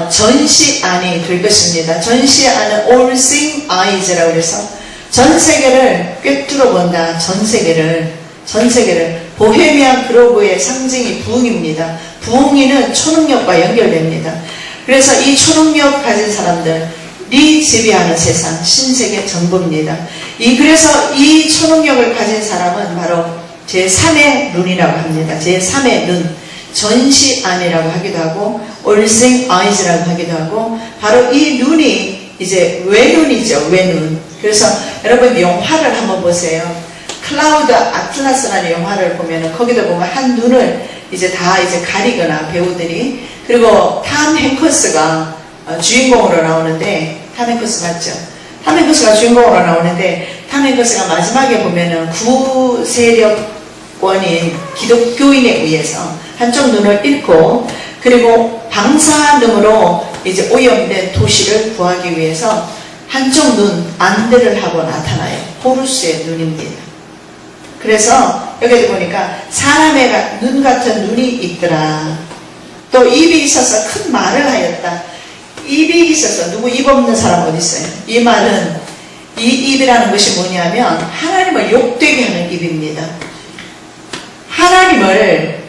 [SPEAKER 1] 전시안이 될 것입니다. 전시안은 all seeing eyes라고 해서 전 세계를 꿰뚫어 본다. 전 세계를 보헤미안 그로브의 상징이 부흥입니다. 부흥이는 초능력과 연결됩니다. 그래서 이 초능력 가진 사람들이 지배하는 세상 신세계 정부입니다. 그래서 이 초능력을 가진 사람은 바로 제3의 눈이라고 합니다. 제3의 눈, 전시안이라고 하기도 하고 all seeing eyes라고 하기도 하고 바로 이 눈이 이제 외눈이죠. 외눈. 그래서 여러분 영화를 한번 보세요. 클라우드 아틀라스라는 영화를 보면 거기도 보면 한 눈을 이제 다 이제 가리거나 배우들이, 그리고 탐 행커스가 주인공으로 나오는데, 탐 행커스 맞죠? 탐 행커스가 주인공으로 나오는데 탐 행커스가 마지막에 보면은 구세력권인 기독교인에 의해서 한쪽 눈을 잃고 그리고 방사능으로 이제 오염된 도시를 구하기 위해서 한쪽 눈 안대를 하고 나타나요. 호루스의 눈입니다. 그래서 여기도 보니까 사람의 눈 같은 눈이 있더라. 또 입이 있어서 큰 말을 하였다. 입이 있어서 누구 입 없는 사람 어디 있어요? 이 말은 이 입이라는 것이 뭐냐면 하나님을 욕되게 하는 입입니다. 하나님을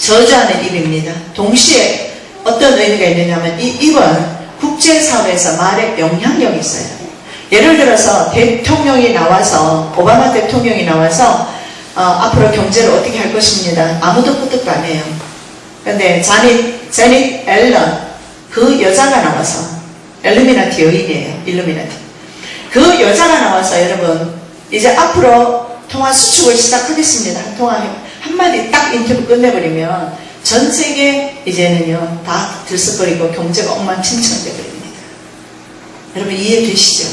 [SPEAKER 1] 저주하는 입입니다. 동시에 어떤 의미가 있느냐면 이 입은 국제사회에서 말에 영향력이 있어요. 예를 들어서 대통령이 나와서, 오바마 대통령이 나와서 앞으로 경제를 어떻게 할 것입니다. 아무도 끄떡도 안 해요. 그런데 제닛 앨런 그 여자가 나와서, 일루미나티 여인이에요. 일루미나티. 그 여자가 나와서 여러분 이제 앞으로 통화 수축을 시작하겠습니다. 통화 한마디 딱 인터뷰 끝내버리면 전 세계 이제는요 다 들썩거리고 경제가 엉망진창되버립니다. 여러분 이해되시죠?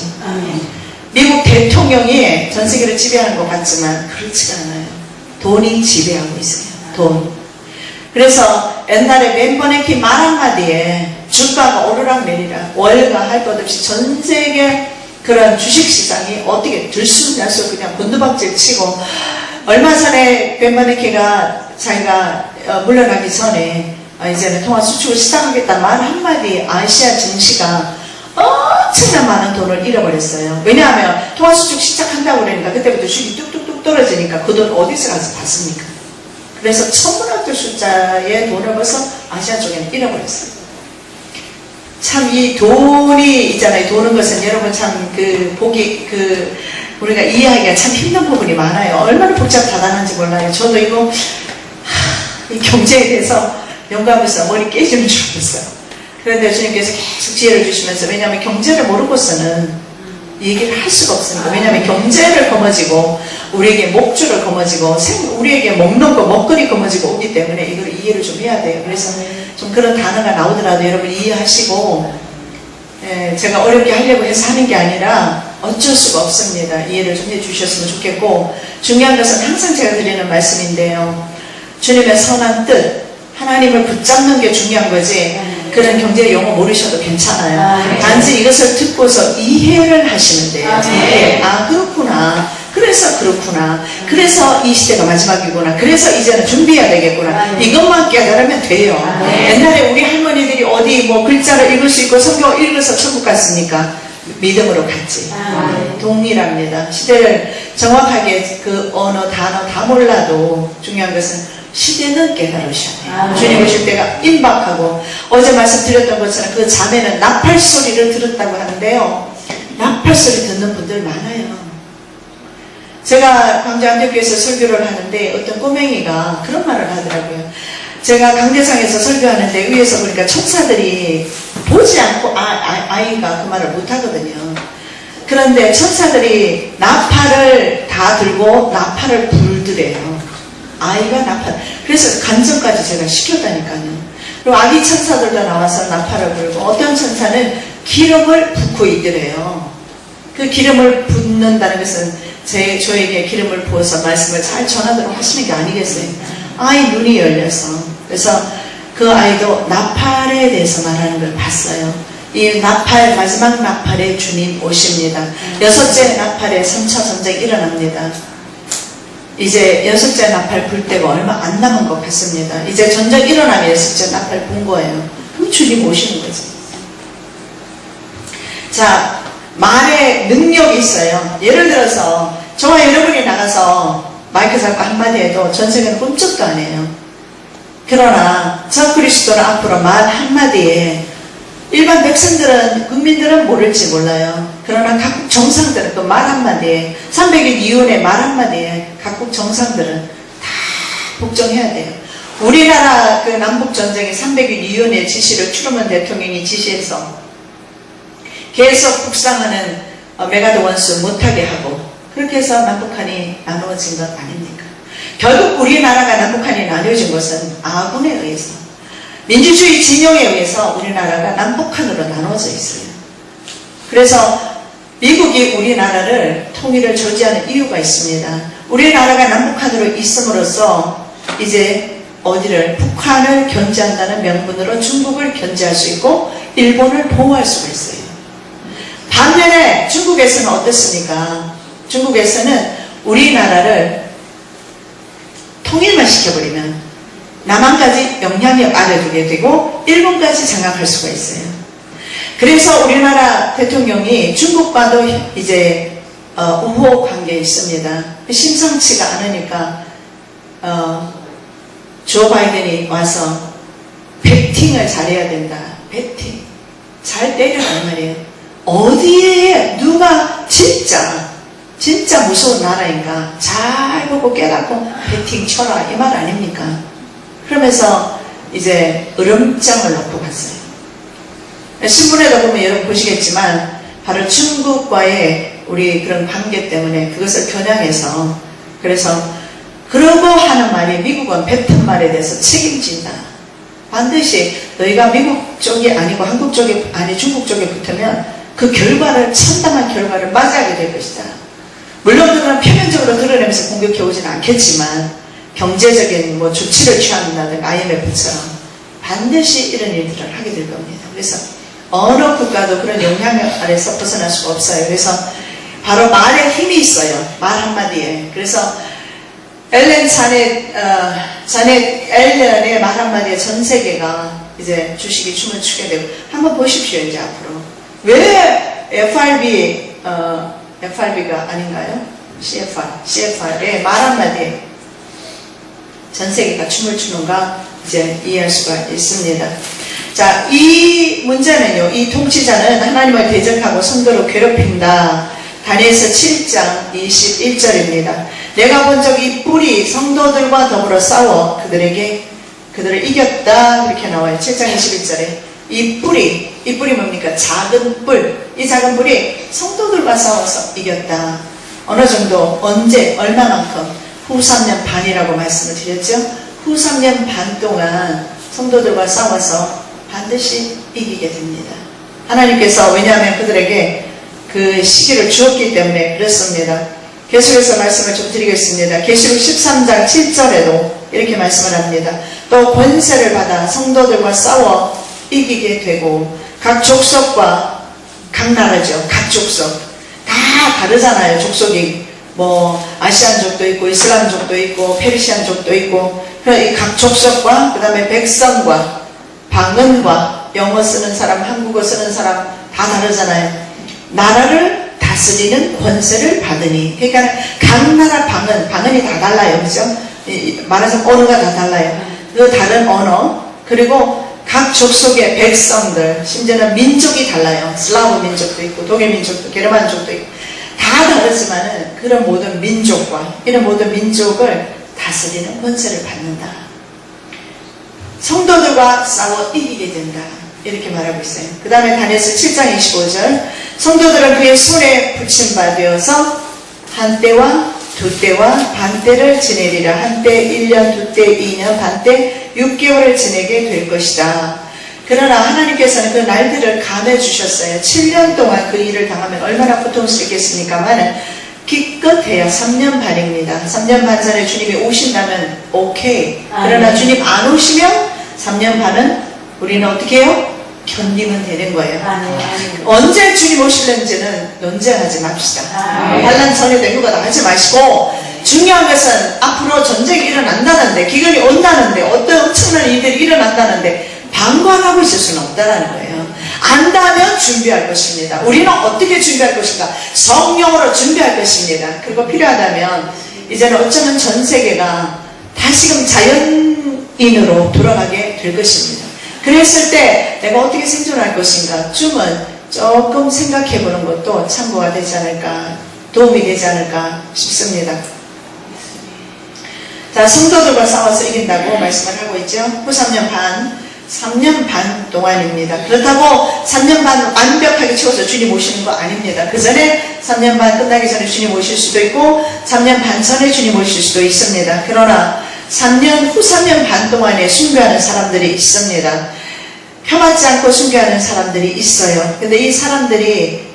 [SPEAKER 1] 미국 대통령이 전 세계를 지배하는 것 같지만 그렇지가 않아요. 돈이 지배하고 있어요. 돈. 그래서 옛날에 맨버네키 말 한마디에 주가가 오르락 내리락 월가 할 것 없이 전 세계 그런 주식시장이 어떻게 들쑥날쑥 그냥 곤두박질 치고, 얼마 전에 맨버네키가 자기가 물러나기 전에 이제는 통화 수축을 시작하겠다 말 한마디 아시아 증시가 엄청난 많은 돈을 잃어버렸어요. 왜냐하면 통화 수축 시작한다고 그러니까 그때부터 주식이 뚝뚝뚝 떨어지니까 그 돈 어디서 가서 받습니까? 그래서 천문학적 숫자의 돈을 벌써 아시아 쪽에는 잃어버렸어요. 참 이 돈이 있잖아요. 도는 것은 여러분 참 우리가 이해하기가 참 힘든 부분이 많아요. 얼마나 복잡하다는지 몰라요. 저도 이거 이 경제에 대해서 연구하면서 머리 깨지는 줄 알았어요. 그런데 주님께서 계속 지혜를 주시면서, 왜냐하면 경제를 모르고서는 얘기를 할 수가 없습니다. 왜냐하면 경제를 거머쥐고 우리에게 목줄을 거머쥐고 우리에게 먹는 거 먹거리 거머쥐고 오기 때문에 이걸 이해를 좀 해야 돼요. 그래서 좀 그런 단어가 나오더라도 여러분 이해하시고, 제가 어렵게 하려고 해서 하는 게 아니라 어쩔 수가 없습니다. 이해를 좀 해주셨으면 좋겠고, 중요한 것은 항상 제가 드리는 말씀인데요. 주님의 선한 뜻, 하나님을 붙잡는 게 중요한 거지, 그런 경제 용어 모르셔도 괜찮아요.
[SPEAKER 2] 아, 네.
[SPEAKER 1] 단지 이것을 듣고서 이해를 하시면 돼요.
[SPEAKER 2] 아, 네.
[SPEAKER 1] 이해. 아, 그렇구나. 그래서 그렇구나. 그래서 이 시대가 마지막이구나. 그래서 이제는 준비해야 되겠구나.
[SPEAKER 2] 아, 네.
[SPEAKER 1] 이것만 깨달으면 돼요.
[SPEAKER 2] 아, 네.
[SPEAKER 1] 옛날에 우리 할머니들이 어디 뭐 글자를 읽을 수 있고 성경 읽어서 천국 갔습니까? 믿음으로 갔지.
[SPEAKER 2] 아, 네.
[SPEAKER 1] 동일합니다. 시대를 정확하게 그 언어, 단어 다 몰라도 중요한 것은 시대는 깨달으셔야 돼요.
[SPEAKER 2] 아, 네.
[SPEAKER 1] 주님 오실 때가 임박하고, 어제 말씀드렸던 것처럼 그 자매는 나팔 소리를 들었다고 하는데요. 나팔 소리 듣는 분들 많아요. 제가 광주안교교에서 설교를 하는데 어떤 꼬맹이가 그런 말을 하더라고요. 제가 강대상에서 설교하는데 위에서 보니까 천사들이 보지 않고 아이가 그 말을 못하거든요. 그런데 천사들이 나팔을 다 들고 나팔을 불더래요. 아이가 나팔. 그래서 간증까지 제가 시켰다니까요. 그리고 아기 천사들도 나와서 나팔을 불고, 어떤 천사는 기름을 붓고 있더래요. 그 기름을 붓는다는 것은 저에게 기름을 부어서 말씀을 잘 전하도록 하시는 게 아니겠어요. 아이 눈이 열려서. 그래서 그 아이도 나팔에 대해서 말하는 걸 봤어요. 이 나팔, 마지막 나팔에 주님 오십니다. 6째 나팔에 3차 전쟁이 일어납니다. 이제 6째 나팔 불 때가 얼마 안 남은 것 같습니다. 이제 전쟁 일어나면 6째 나팔 분 거예요. 그럼 주님 오시는 거죠. 자, 말에 능력이 있어요. 예를 들어서 저와 여러분이 나가서 마이크 잡고 한마디 해도 전 세계는 꿈쩍도 안 해요. 그러나 저 그리스도는 앞으로 말 한마디에 일반 백성들은, 국민들은 모를지 몰라요. 그러나 각국 정상들은 그 말 한마디에, 300일 이후의 말 한마디에 각국 정상들은 다 복종해야 돼요. 우리나라 그 남북전쟁의 300일 이후의 지시를 트루먼 대통령이 지시해서 계속 북상하는 메가드 원수 못하게 하고, 그렇게 해서 남북한이 나누어진 것 아닙니까? 결국 우리나라가 남북한이 나뉘어진 것은 아군에 의해서, 민주주의 진영에 의해서 우리나라가 남북한으로 나눠져 있어요. 그래서 미국이 우리나라를 통일을 저지하는 이유가 있습니다. 우리나라가 남북한으로 있음으로써 이제 어디를, 북한을 견제한다는 명분으로 중국을 견제할 수 있고 일본을 보호할 수가 있어요. 반면에 중국에서는 어떻습니까? 중국에서는 우리나라를 통일만 시켜버리면 남한까지 영향력 아래 두게 되고 일본까지 장악할 수가 있어요. 그래서 우리나라 대통령이 중국과도 이제 우호 관계에 있습니다. 심상치가 않으니까 조 바이든이 와서 배팅을 잘해야 된다. 배팅 잘 때려란 말이에요. 어디에 누가 진짜 무서운 나라인가 잘 보고 깨닫고 배팅 쳐라, 이 말 아닙니까? 그러면서 이제 으름장을 놓고 갔어요. 신문에도 보면 여러분 보시겠지만 바로 중국과의 우리 그런 관계 때문에 그것을 겨냥해서, 그래서 그러고 하는 말이 미국은 뱉은 말에 대해서 책임진다. 반드시 너희가 미국 쪽이 아니고 한국 쪽이 아니 중국 쪽에 붙으면 그 결과를, 참담한 결과를 맞이하게 될 것이다. 물론 그들은 표면적으로 드러내면서 공격해 오지는 않겠지만 경제적인 뭐 조치를 취한다든가 IMF처럼 반드시 이런 일들을 하게 될 겁니다. 그래서 어느 국가도 그런 영향력 아래서 벗어날 수가 없어요. 그래서 바로 말에 힘이 있어요. 말 한마디에. 그래서 자넷 앨런의 말 한마디에 전 세계가 이제 주식이 춤을 추게 되고, 한번 보십시오. 이제 앞으로 왜 FRB가 아닌가요? CFR의 말 한마디에 전 세계가 춤을 추는가 이제 이해할 수가 있습니다. 자, 이 문제는요, 이 통치자는 하나님을 대적하고 성도를 괴롭힌다. 다니엘서 7장 21절입니다. 내가 본 적이 뿔이 성도들과 더불어 싸워 그들을 이겼다. 이렇게 나와요. 7장 21절에. 이 뿔이 뭡니까? 작은 뿔. 이 작은 뿔이 성도들과 싸워서 이겼다. 어느 정도, 언제, 얼마만큼? 후 3년 반이라고 말씀을 드렸죠. 후 3년 반 동안 성도들과 싸워서 반드시 이기게 됩니다. 하나님께서, 왜냐하면 그들에게 그 시기를 주었기 때문에 그렇습니다. 계속해서 말씀을 좀 드리겠습니다. 계시록 13장 7절에도 이렇게 말씀을 합니다. 또 권세를 받아 성도들과 싸워 이기게 되고, 각 족속과 각 나라죠. 각 족속 다 다르잖아요. 족속이 뭐 아시안족도 있고 이슬람족도 있고 페르시안족도 있고, 이 각 족속과 그 다음에 백성과 방언과 영어 쓰는 사람, 한국어 쓰는 사람 다 다르잖아요. 나라를 다스리는 권세를 받으니, 그러니까 각 나라 방언이 다 달라요. 그죠? 말하자면 언어가 다 달라요. 그 다른 언어, 그리고 각 족속의 백성들, 심지어는 민족이 달라요. 슬라브 민족도 있고 독일 민족도, 게르만족도 있고 다 다르지만은 그런 모든 민족과 이런 모든 민족을 다스리는 권세를 받는다. 성도들과 싸워 이기게 된다. 이렇게 말하고 있어요. 그 다음에 다니엘서 7장 25절, 성도들은 그의 손에 붙임 바 되어서 한때와 두때와 반때를 지내리라. 한때 1년, 두때 2년, 반때 6개월을 지내게 될 것이다. 그러나 하나님께서는 그 날들을 감해 주셨어요. 7년 동안 그 일을 당하면 얼마나 고통스럽겠습니까만 기껏해야 3년 반입니다. 3년 반 전에 주님이 오신다면 오케이. 그러나 주님 안 오시면 3년 반은 우리는 어떻게 해요? 견디면 되는 거예요. 언제 주님 오실는지는 논쟁하지 맙시다. 환난 전에도 휴가도 하지 마시고, 중요한 것은 앞으로 전쟁이 일어난다는데, 기근이 온다는데, 어떤 엄청난 일들이 일어난다는데 방관하고 있을 수는 없다는 거예요. 안다면 준비할 것입니다. 우리는 어떻게 준비할 것인가? 성령으로 준비할 것입니다. 그리고 필요하다면 이제는 어쩌면 전 세계가 다시금 자연인으로 돌아가게 될 것입니다. 그랬을 때 내가 어떻게 생존할 것인가? 쯤은 조금 생각해 보는 것도 참고가 되지 않을까, 도움이 되지 않을까 싶습니다. 자, 성도들과 싸워서 이긴다고 말씀을 하고 있죠. 후 3년 반 동안입니다. 그렇다고 3년 반 완벽하게 채워서 주님 오시는 거 아닙니다. 그 전에 3년 반 끝나기 전에 주님 오실 수도 있고 3년 반 전에 주님 오실 수도 있습니다. 그러나 후 3년 반 동안에 순교하는 사람들이 있습니다. 펴맞지 않고 순교하는 사람들이 있어요. 근데 이 사람들이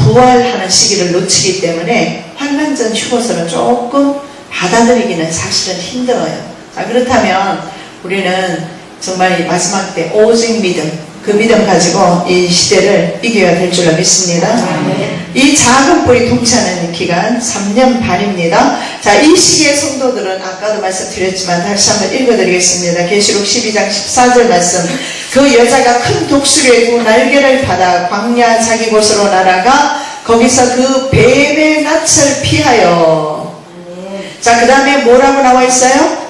[SPEAKER 1] 부활하는 시기를 놓치기 때문에 환난전 휴거서를 조금 받아들이기는 사실은 힘들어요. 그렇다면 우리는 정말 이 마지막 때 오직 믿음, 그 믿음 가지고 이 시대를 이겨야 될 줄로 믿습니다. 이 작은 뿌리 통치하는 기간 3년 반입니다. 자, 이 시기의 성도들은 아까도 말씀드렸지만 다시 한번 읽어드리겠습니다. 계시록 12장 14절 말씀. 그 여자가 큰 독수리의 두 날개를 받아 광야 자기 곳으로 날아가 거기서 그 뱀의 낯을 피하여. 자, 그 다음에 뭐라고 나와 있어요?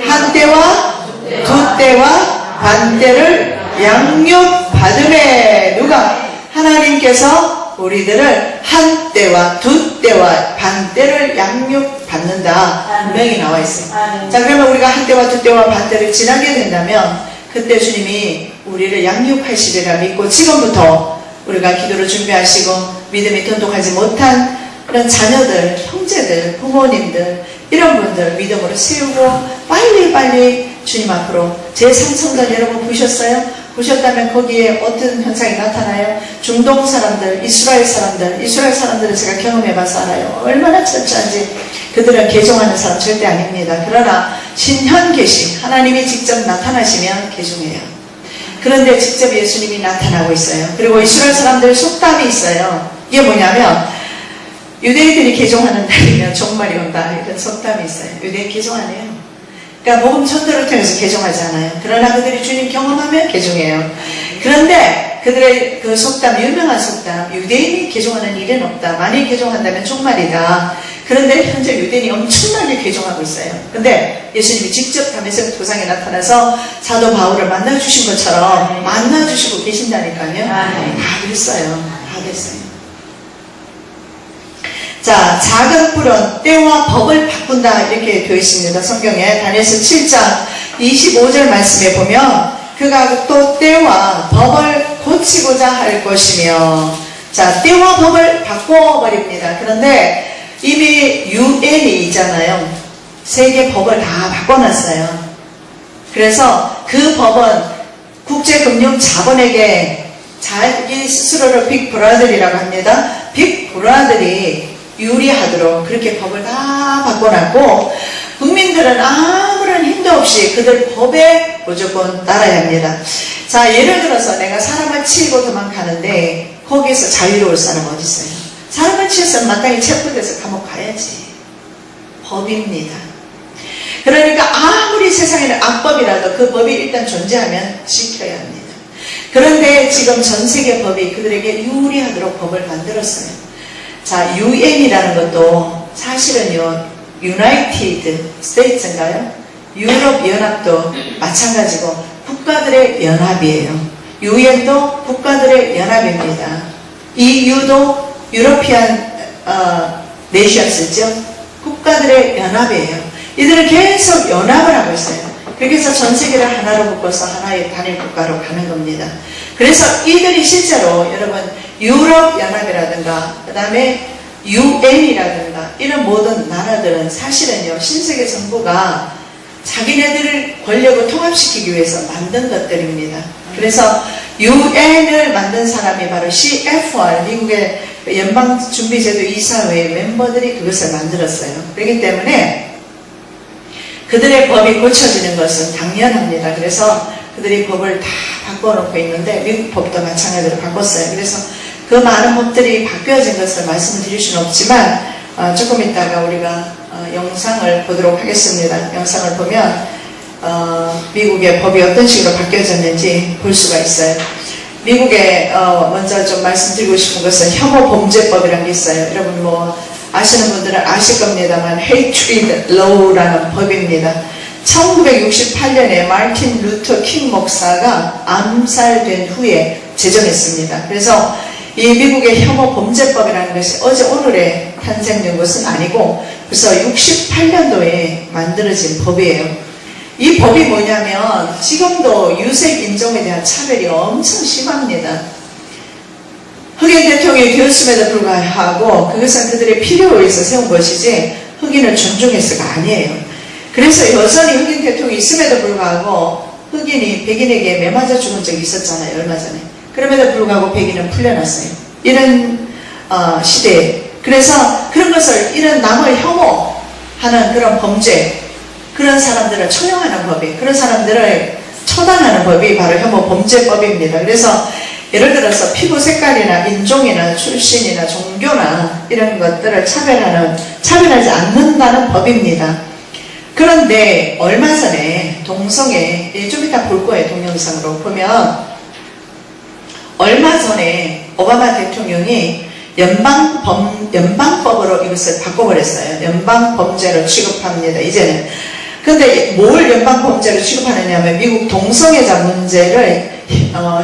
[SPEAKER 1] 한때와 두때와 반때를 양육받음에. 누가? 하나님께서 우리들을 한때와 두때와 반때를 양육받는다. 분명히 나와 있어요. 자, 그러면 우리가 한때와 두때와 반때를 지나게 된다면 그때 주님이 우리를 양육하시리라 믿고 지금부터 우리가 기도를 준비하시고 믿음이 돈독하지 못한 그런 자녀들, 형제들, 부모님들 이런 분들 믿음으로 세우고 빨리 주님 앞으로. 제3성전 여러분 보셨어요? 보셨다면 거기에 어떤 현상이 나타나요? 중동 사람들, 이스라엘 사람들을 제가 경험해봐서 알아요. 얼마나 철저한지. 그들은 개종하는 사람 절대 아닙니다. 그러나 신현 계신 하나님이 직접 나타나시면 개종해요. 그런데 직접 예수님이 나타나고 있어요. 그리고 이스라엘 사람들 속담이 있어요. 이게 뭐냐면 유대인들이 개종하는 날이면 종말이 온다, 이런 속담이 있어요. 유대인 개종 안 해요. 그러니까 복음 전도를 통해서 개종하지 않아요. 그러나 그들이 주님 경험하면 개종해요. 그런데 그들의 그 속담, 유명한 속담, 유대인이 개종하는 일은 없다. 만일 개종한다면 종말이다. 그런데 현재 유대인이 엄청나게 개종하고 있어요. 근데 예수님이 직접 다메섹 도상에 나타나서 사도 바울을 만나주신 것처럼 만나주시고 계신다니까요. 다 됐어요. 자, 작은 뿔은 때와 법을 바꾼다 이렇게 되어 있습니다. 성경에 다니엘서 7장 25절 말씀에 보면 그가 또 때와 법을 고치고자 할 것이며. 자, 때와 법을 바꿔버립니다. 그런데 이미 UN이 있잖아요. 세계 법을 다 바꿔놨어요. 그래서 그 법은 국제금융자본에게 자기 스스로를 빅브라더리라고 합니다. 빅브라더리 유리하도록 그렇게 법을 다 바꿔놨고 국민들은 아무런 힘도 없이 그들 법에 무조건 따라야 합니다. 자, 예를 들어서 내가 사람을 치고 도망가는데 거기서 자유로울 사람 어디 있어요? 사람을 치면 마땅히 체포돼서 감옥 가야지. 법입니다. 그러니까 아무리 세상에는 악법이라도 그 법이 일단 존재하면 지켜야 합니다. 그런데 지금 전 세계 법이 그들에게 유리하도록 법을 만들었어요. 자, UN이라는 것도 사실은요, United States인가요? 유럽 연합도 마찬가지고 국가들의 연합이에요. UN도 국가들의 연합입니다. EU도 유로피안 네이션스죠. 국가들의 연합이에요. 이들은 계속 연합을 하고 있어요. 그래서 전 세계를 하나로 묶어서 하나의 단일 국가로 가는 겁니다. 그래서 이들이 실제로 여러분 유럽 연합이라든가 그 다음에 UN이라든가 이런 모든 나라들은 사실은요, 신세계 정부가 자기네들을 권력을 통합시키기 위해서 만든 것들입니다. 그래서 UN을 만든 사람이 바로 CFR, 미국의 연방준비제도 이사회의 멤버들이 그것을 만들었어요. 그렇기 때문에 그들의 법이 고쳐지는 것은 당연합니다. 그래서 그들이 법을 다 바꿔놓고 있는데 미국 법도 마찬가지로 바꿨어요. 그래서 그 많은 법들이 바뀌어진 것을 말씀을 드릴 수는 없지만 조금 있다가 우리가 영상을 보도록 하겠습니다. 영상을 보면 미국의 법이 어떤 식으로 바뀌어졌는지 볼 수가 있어요. 미국에 먼저 좀 말씀드리고 싶은 것은 혐오범죄법이라는 게 있어요. 여러분 뭐 아시는 분들은 아실 겁니다만 Hatred Law라는 법입니다. 1968년에 마틴 루터 킹 목사가 암살된 후에 제정했습니다. 그래서 이 미국의 혐오범죄법이라는 것이 어제 오늘에 탄생된 것은 아니고 벌써 68년도에 만들어진 법이에요. 이 법이 뭐냐면 지금도 유색 인종에 대한 차별이 엄청 심합니다. 흑인 대통령이 되었음에도 불구하고 그것은 그들의 필요에 의해서 세운 것이지 흑인을 존중해서가 아니에요. 그래서 여전히 흑인 대통령이 있음에도 불구하고 흑인이 백인에게 매맞아 죽은 적이 있었잖아요. 얼마 전에. 그럼에도 불구하고 백인은 풀려났어요. 이런 시대에. 그래서 그런 것을 이런 남을 혐오하는 그런 범죄, 그런 사람들을 처형하는 법이, 그런 사람들을 처단하는 법이 바로 혐오범죄법입니다. 그래서 예를 들어서 피부 색깔이나 인종이나 출신이나 종교나 이런 것들을 차별하지 않는다는 법입니다. 그런데 얼마 전에 동성애, 좀 이따 볼 거예요. 동영상으로 보면 얼마 전에 오바마 대통령이 연방법으로 이것을 바꿔버렸어요. 연방범죄로 취급합니다. 이제는. 근데 뭘 연방범죄로 취급하느냐면 미국 동성애자 문제를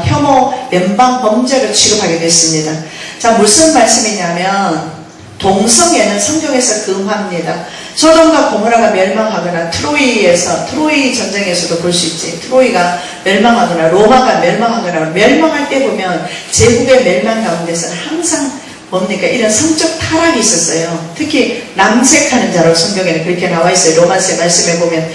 [SPEAKER 1] 혐오 연방범죄로 취급하게 됐습니다. 자, 무슨 말씀이냐면 동성애는 성경에서 금합니다. 소돔과 고모라가 멸망하거나 트로이 전쟁에서도 볼 수 있지. 트로이가 멸망하거나 로마가 멸망하거나 멸망할 때 보면 제국의 멸망 가운데서는 항상 뭡니까? 이런 성적 타락이 있었어요. 특히 남색하는 자로 성경에는 그렇게 나와 있어요. 로마서 말씀에 보면.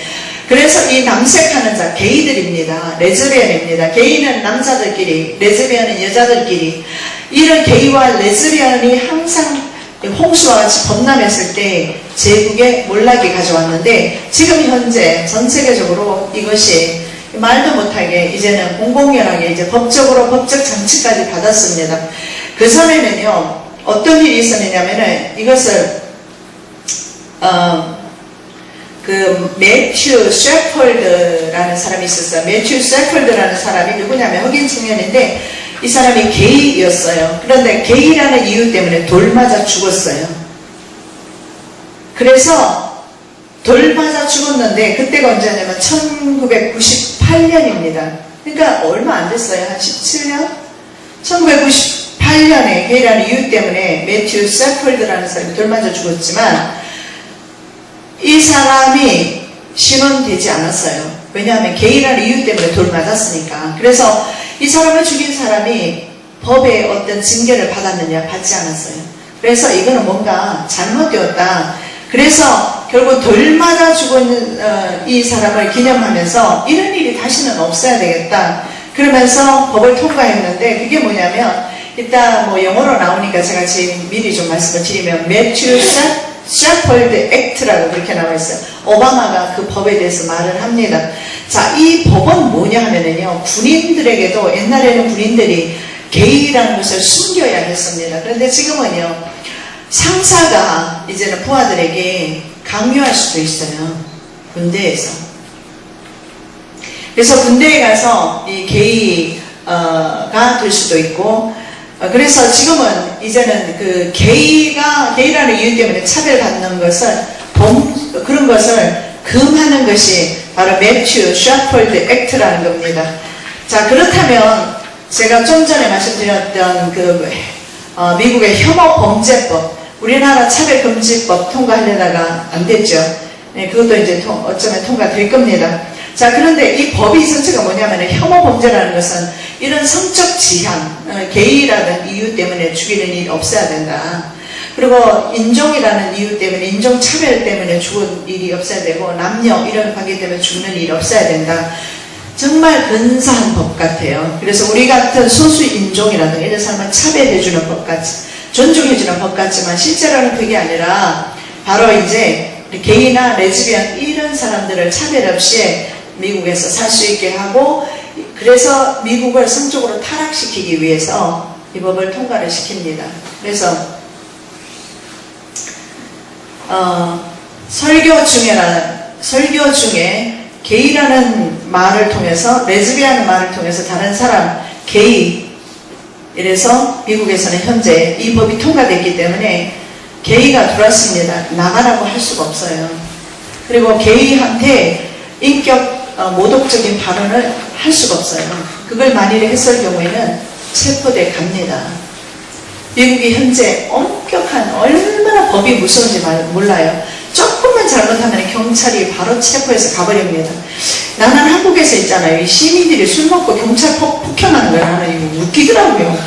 [SPEAKER 1] 그래서 이 남색하는 자, 게이들입니다. 레즈비언입니다. 게이는 남자들끼리, 레즈비언은 여자들끼리. 이런 게이와 레즈비언이 항상 홍수와 같이 범람했을 때 제국에 몰락이 가져왔는데 지금 현재 전 세계적으로 이것이 말도 못하게 이제는 공공연하게 이제 법적으로 법적 장치까지 받았습니다. 그 전에는요, 어떤 일이 있었느냐면은 이것을 그 매튜 셰펄드라는 사람이 있었어요. 매튜 셰펄드라는 사람이 누구냐면 흑인 청년인데 이 사람이 게이였어요. 그런데 게이라는 이유 때문에 돌 맞아 죽었어요. 그래서 돌 맞아 죽었는데 그때가 언제냐면 1998년입니다. 그러니까 얼마 안 됐어요. 한 17년? 1998년에 게이라는 이유 때문에 매튜 셰펄드라는 사람이 돌 맞아 죽었지만 이 사람이 신원되지 않았어요. 왜냐하면 게이라는 이유 때문에 돌 맞았으니까. 그래서 이 사람을 죽인 사람이 법의 어떤 징계를 받았느냐? 받지 않았어요. 그래서 이거는 뭔가 잘못되었다. 그래서 결국 돌 맞아 죽은 이 사람을 기념하면서 이런 일이 다시는 없어야 되겠다. 그러면서 법을 통과했는데 그게 뭐냐면 일단 뭐 영어로 나오니까 제가 지금 미리 좀 말씀을 드리면 매튜 셰펄드 액트라고 그렇게 나와 있어요. 오바마가 그 법에 대해서 말을 합니다. 자, 이 법은 뭐냐 하면은요, 군인들에게도 옛날에는 군인들이 게이라는 것을 숨겨야 했습니다. 그런데 지금은요, 상사가 이제는 부하들에게 강요할 수도 있어요. 군대에서. 그래서 군대에 가서 이 게이가 될 수도 있고, 그래서 지금은 이제는 그 게이라는 이유 때문에 차별받는 것을, 그런 것을 금하는 것이 바로 매튜 샤폴드 액트라는 겁니다. 자, 그렇다면 제가 좀 전에 말씀드렸던 그 미국의 혐오범죄법, 우리나라 차별금지법 통과하려다가 안 됐죠. 네, 그것도 이제 어쩌면 통과될 겁니다. 자, 그런데 이 법이 전체가 뭐냐면 혐오범죄라는 것은 이런 성적 지향, 게이라는 이유 때문에 죽이는 일이 없어야 된다. 그리고 인종이라는 이유 때문에, 인종차별 때문에 죽은 일이 없어야 되고, 남녀 이런 관계 때문에 죽는 일이 없어야 된다. 정말 근사한 법 같아요. 그래서 우리 같은 소수 인종이라든가 이런 사람을 차별해주는 법 같이, 존중해주는 법 같지만 실제로는 그게 아니라 바로 이제 게이나 레즈비언 이런 사람들을 차별 없이 미국에서 살 수 있게 하고, 그래서 미국을 성적으로 타락시키기 위해서 이 법을 통과를 시킵니다. 그래서 설교 중에 게이라는 말을 통해서, 레즈비언 말을 통해서 다른 사람, 게이, 이래서 미국에서는 현재 이 법이 통과됐기 때문에 게이가 들어왔습니다. 나가라고 할 수가 없어요. 그리고 게이한테 인격 모독적인 발언을 할 수가 없어요. 그걸 만일에 했을 경우에는 체포돼 갑니다. 미국이 현재 엄격한, 얼마나 법이 무서운지 몰라요. 조금만 잘못하면 경찰이 바로 체포해서 가버립니다. 나는 한국에서 있잖아요. 이 시민들이 술 먹고 경찰 폭행하는 거야. 나는 이거 웃기더라고요.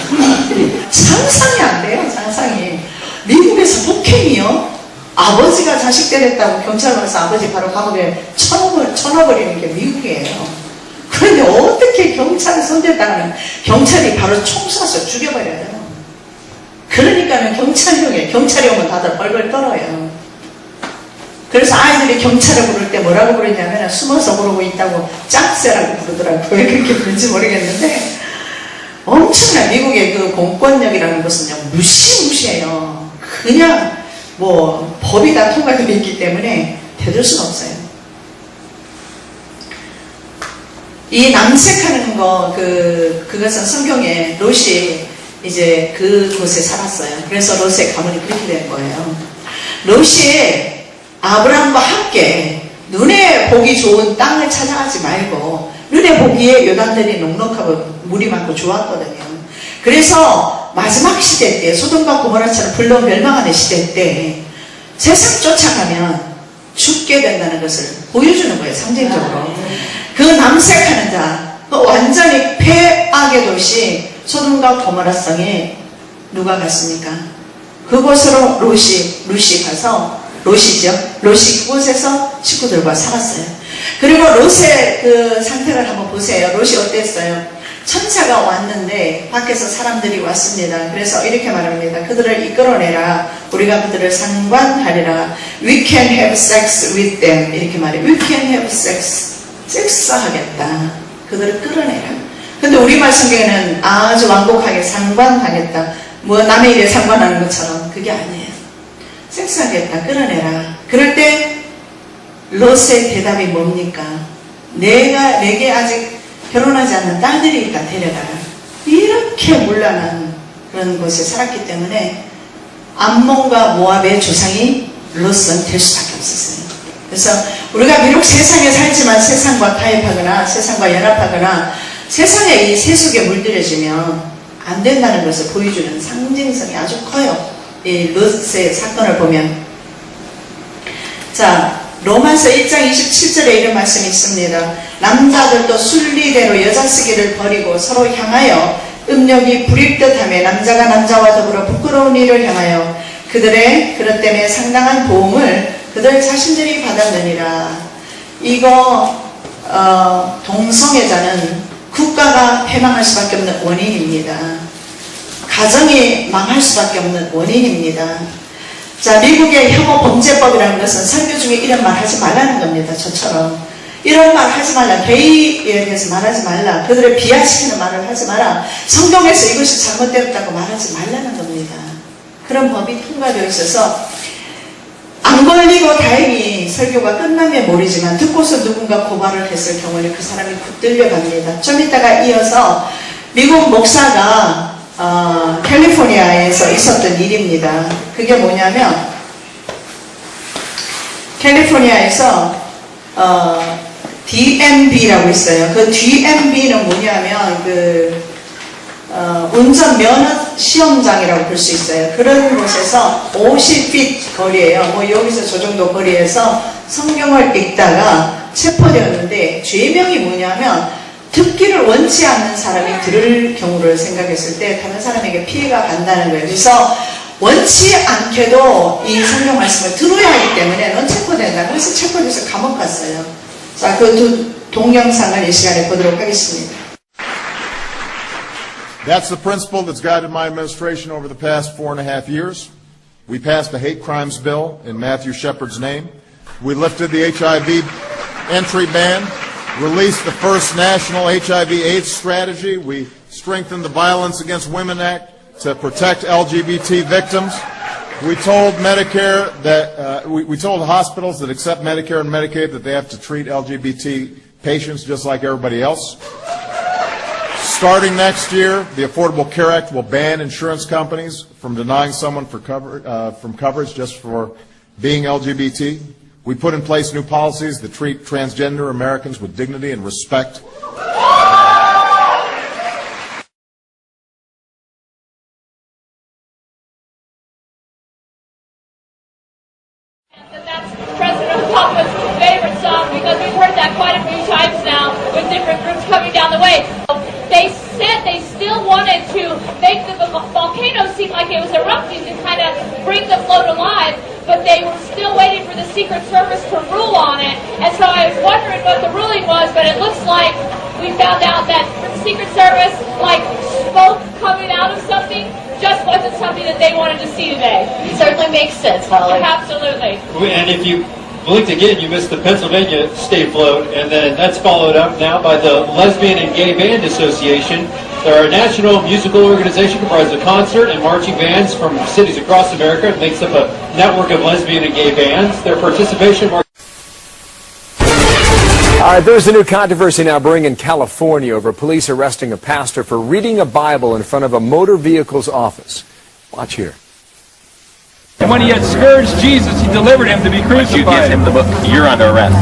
[SPEAKER 1] 상상이 안 돼요. 상상이. 미국에서 폭행이요? 아버지가 자식 때렸다고 경찰 가서 아버지 바로 감옥에 쳐넣어버리는 게 미국이에요. 그런데 어떻게 경찰을 손댔다가는 경찰이 바로 총 쏴서 죽여버려요. 그러니까는 경찰이 오면 다들 벌벌 떨어요. 그래서 아이들이 경찰을 부를 때 뭐라고 부르냐면 숨어서 부르고 있다고 짝새라고 부르더라고요. 왜 그렇게 부른지 모르겠는데 엄청난 미국의 그 공권력이라는 것은요, 무시무시해요. 그냥 뭐 법이 다 통과되어 있기 때문에 되돌 수가 없어요. 이 남색하는 거, 그것은 성경에 롯이 이제 그곳에 살았어요. 그래서 롯의 가문이 그렇게 된 거예요. 롯이 아브라함과 함께 눈에 보기 좋은 땅을 찾아가지 말고 눈에 보기에 요단들이 넉넉하고 물이 많고 좋았거든요. 그래서 마지막 시대 때, 소돔과 고모라처럼 불러 멸망하는 시대 때 세상 쫓아가면 죽게 된다는 것을 보여주는 거예요. 상징적으로. 그 남색하는 자, 그 완전히 폐악의 도시 소돔과 고모라성에 누가 갔습니까? 그곳으로 롯이 가서, 롯이 그곳에서 식구들과 살았어요. 그리고 롯의 그 상태를 한번 보세요. 롯이 어땠어요? 천사가 왔는데 밖에서 사람들이 왔습니다. 그래서 이렇게 말합니다. 그들을 이끌어내라. 우리가 그들을 상관하리라. We can have sex with them. 이렇게 말해요. We can have sex. 섹스하겠다. 그들을 끌어내라. 근데 우리말 성경에는 아주 완곡하게 상관하겠다. 뭐 남의 일에 상관하는 것처럼 그게 아니에요. 섹스하겠다. 끌어내라. 그럴 때 롯의 대답이 뭡니까? 내게 아직 결혼하지 않는 딸들이 있다. 데려가라. 이렇게 문란한 그런 곳에 살았기 때문에 암몬과 모압의 조상이 롯은 될 수밖에 없었어요. 그래서 우리가 비록 세상에 살지만 세상과 타협하거나 세상과 연합하거나 세상에 이 세속에 물들여지면 안 된다는 것을 보여주는 상징성이 아주 커요. 이 롯의 사건을 보면. 자, 로마서 1장 27절에 이런 말씀이 있습니다. 남자들도 순리대로 여자 쓰기를 버리고 서로 향하여 음욕이 부릴 듯하며 남자가 남자와 더불어 부끄러운 일을 향하여 그들의 그것 때문에 상당한 보응을 그들 자신들이 받았느니라. 이거 동성애자는 국가가 패망할 수밖에 없는 원인입니다. 가정이 망할 수밖에 없는 원인입니다. 자, 미국의 혐오 범죄법이라는 것은 설교 중에 이런 말 하지 말라는 겁니다. 저처럼. 이런 말 하지 말라. 게이에 대해서 말하지 말라. 그들을 비하시키는 말을 하지 마라. 성경에서 이것이 잘못되었다고 말하지 말라는 겁니다. 그런 법이 통과되어 있어서 안 걸리고 다행히 설교가 끝나면 모르지만 듣고서 누군가 고발을 했을 경우에는 그 사람이 붙들려 갑니다. 좀 이따가 이어서 미국 목사가 캘리포니아에서 있었던 일입니다. 그게 뭐냐면 캘리포니아에서 DMV라고 있어요. 그 DMV는 뭐냐면 운전 면허 시험장이라고 볼 수 있어요. 그런 곳에서 50핏 거리에요. 뭐 여기서 저 정도 거리에서 성경을 읽다가 체포되었는데 죄명이 뭐냐면 듣기를 원치 않는 사람이 들을 경우를 생각했을 때 다른 사람에게 피해가 간다는 거예요. 그래서 원치 않게도 이 성경 말씀을 들어야 하기 때문에 넌 체포된다. 그래서 체포돼서 감옥 갔어요. 자, 그 두 동영상을 이 시간에 보도록 하겠습니다.
[SPEAKER 2] That's the principle that's guided my administration over the past 4.5 years. We passed a hate crimes bill in Matthew Shepard's name. We lifted the HIV entry ban, released the first national HIV/AIDS strategy. We strengthened the Violence Against Women Act to protect LGBT victims. We told Medicare that we told hospitals that accept Medicare and Medicaid that they have to treat LGBT patients just like everybody else. Starting next year, the Affordable Care Act will ban insurance companies from denying someone from coverage just for being LGBT. We put in place new policies that treat transgender Americans with dignity and respect.
[SPEAKER 3] That's President Obama's favorite song because we've heard that quite a few times now with different groups coming down the way. They said they still wanted to make the volcano seem like it was erupting to kind of bring the float alive, but they were still waiting for the Secret Service to rule on it. And so I was wondering what the ruling was, but it looks like we found out that for the Secret Service, like smoke coming out of something, just wasn't something that they wanted to see today.
[SPEAKER 4] It certainly makes sense, Holly.
[SPEAKER 3] Absolutely.
[SPEAKER 5] And if you blinked again, you missed the Pennsylvania State Float, and then that's followed up now by the Lesbian and Gay Band Association. They're a national musical organization comprised of concert and marching bands from cities across America. It makes up a network of lesbian and gay bands. Their participation...
[SPEAKER 6] All right, there's a new controversy now brewing in California over police arresting a pastor for reading a Bible in front of a motor vehicle's office. Watch here.
[SPEAKER 7] And when he had scourged Jesus, he delivered him to be crucified.
[SPEAKER 8] You give him the book, you're under arrest.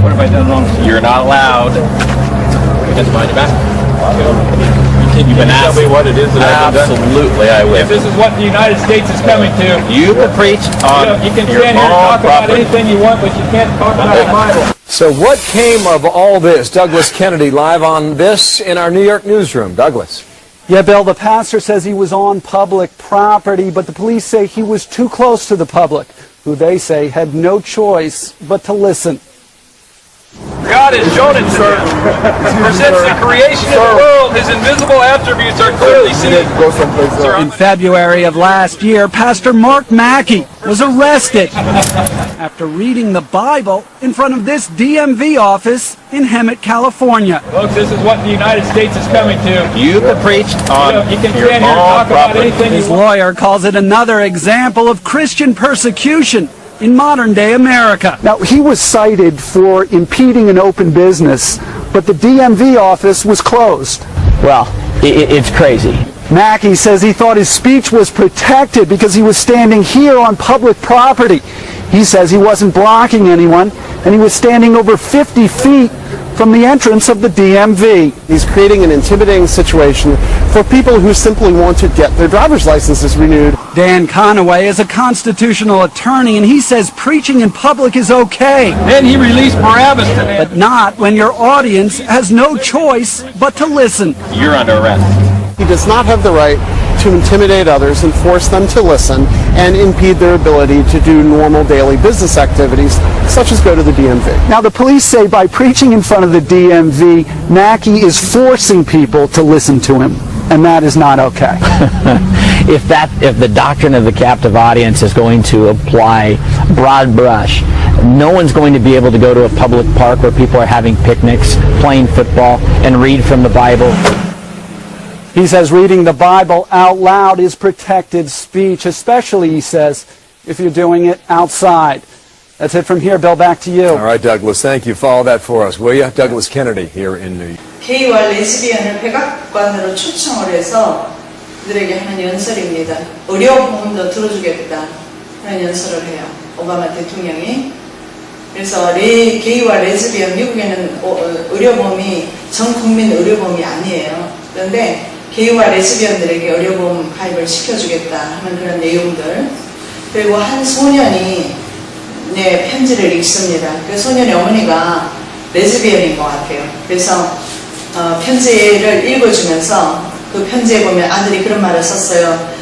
[SPEAKER 7] What have I done wrong?
[SPEAKER 8] You're not allowed. Just behind your back.
[SPEAKER 7] Can you
[SPEAKER 8] tell me what it is that I've done? Absolutely, I will.
[SPEAKER 7] If this is what the United States is coming to,
[SPEAKER 8] You will preach on
[SPEAKER 7] you can
[SPEAKER 8] your
[SPEAKER 7] stand here and
[SPEAKER 8] own
[SPEAKER 7] talk about
[SPEAKER 8] property.
[SPEAKER 7] anything you want, but you can't talk about the Bible.
[SPEAKER 6] So what came of all this? Douglas Kennedy live on this in our New York newsroom. Douglas.
[SPEAKER 9] Yeah, Bill, the pastor says he was on public property, but the police say he was too close to the public, who they say had no choice but to listen.
[SPEAKER 7] God has shown it to them. For since the creation of the world, his invisible attributes are clearly seen.
[SPEAKER 9] In February of last year, Pastor Mark Mackey was arrested after reading the Bible in front of this DMV office in Hemet, California.
[SPEAKER 7] Folks, this is what the United States is coming to.
[SPEAKER 8] You will preach on
[SPEAKER 7] You can
[SPEAKER 8] your
[SPEAKER 7] stand here and
[SPEAKER 8] own
[SPEAKER 7] talk about
[SPEAKER 8] property.
[SPEAKER 7] anything
[SPEAKER 9] His
[SPEAKER 7] you want.
[SPEAKER 9] lawyer calls it another example of Christian persecution in modern-day America. Now, he was cited for impeding an open business, but the DMV office was closed.
[SPEAKER 10] Well, it's crazy.
[SPEAKER 9] Mackey says he thought his speech was protected because he was standing here on public property. He says he wasn't blocking anyone, and he was standing over 50 feet from the entrance of the DMV.
[SPEAKER 11] He's creating an intimidating situation for people who simply want to get their driver's licenses renewed.
[SPEAKER 9] Dan Conaway is a constitutional attorney, and he says preaching in public is okay.
[SPEAKER 7] Then he released Barabbas to them.
[SPEAKER 9] But not when your audience has no choice but to listen.
[SPEAKER 8] You're under arrest.
[SPEAKER 11] He does not have the right to intimidate others and force them to listen and impede their ability to do normal daily business activities, such as go to the DMV.
[SPEAKER 9] Now, the police say by preaching in front of the DMV, Mackey is forcing people to listen to him, and that is not okay.
[SPEAKER 10] if the doctrine of the captive audience is going to apply broad brush, no one's going to be able to go to a public park where people are having picnics, playing football, and read from the Bible.
[SPEAKER 9] He says reading the Bible out loud is protected speech, especially, he says, if you're doing it outside. That's it from here. Bill, back to you.
[SPEAKER 6] All right, Douglas, thank you. Follow that for us, will you? Douglas Kennedy here in New York.
[SPEAKER 1] 게이와 레즈비언을 백악관으로 초청을 해서 그들에게 하는 연설입니다. 의료보험도 들어주겠다 하는 연설을 해요. 오바마 대통령이. 그래서 게이와 레즈비언, 미국에는 의료보험이 전 국민 의료보험이 아니에요. 그런데 게이와 레즈비언들에게 의료보험 가입을 시켜주겠다 하는 그런 내용들. 그리고 한 소년이 편지를 읽습니다. 그 소년의 어머니가 레즈비언인 것 같아요. 그래서 편지를 읽어주면서 그 편지에 보면 아들이 그런 말을 썼어요.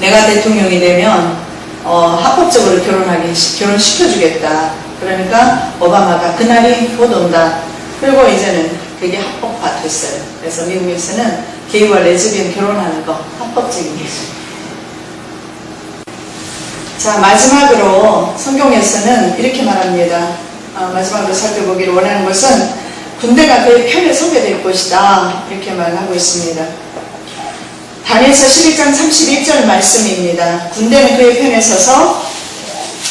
[SPEAKER 1] 내가 대통령이 되면 합법적으로 결혼시켜주겠다. 그러니까 오바마가 그날이 곧 온다. 그리고 이제는 그게 합법화됐어요. 그래서 미국에서는 게이와 레즈비언 결혼하는 거 합법적인 거죠. 자, 마지막으로 성경에서는 이렇게 말합니다. 마지막으로 살펴보기를 원하는 것은 군대가 그의 편에 서게 될 것이다. 이렇게 말하고 있습니다. 다니엘서 11장 31절 말씀입니다. 군대는 그의 편에 서서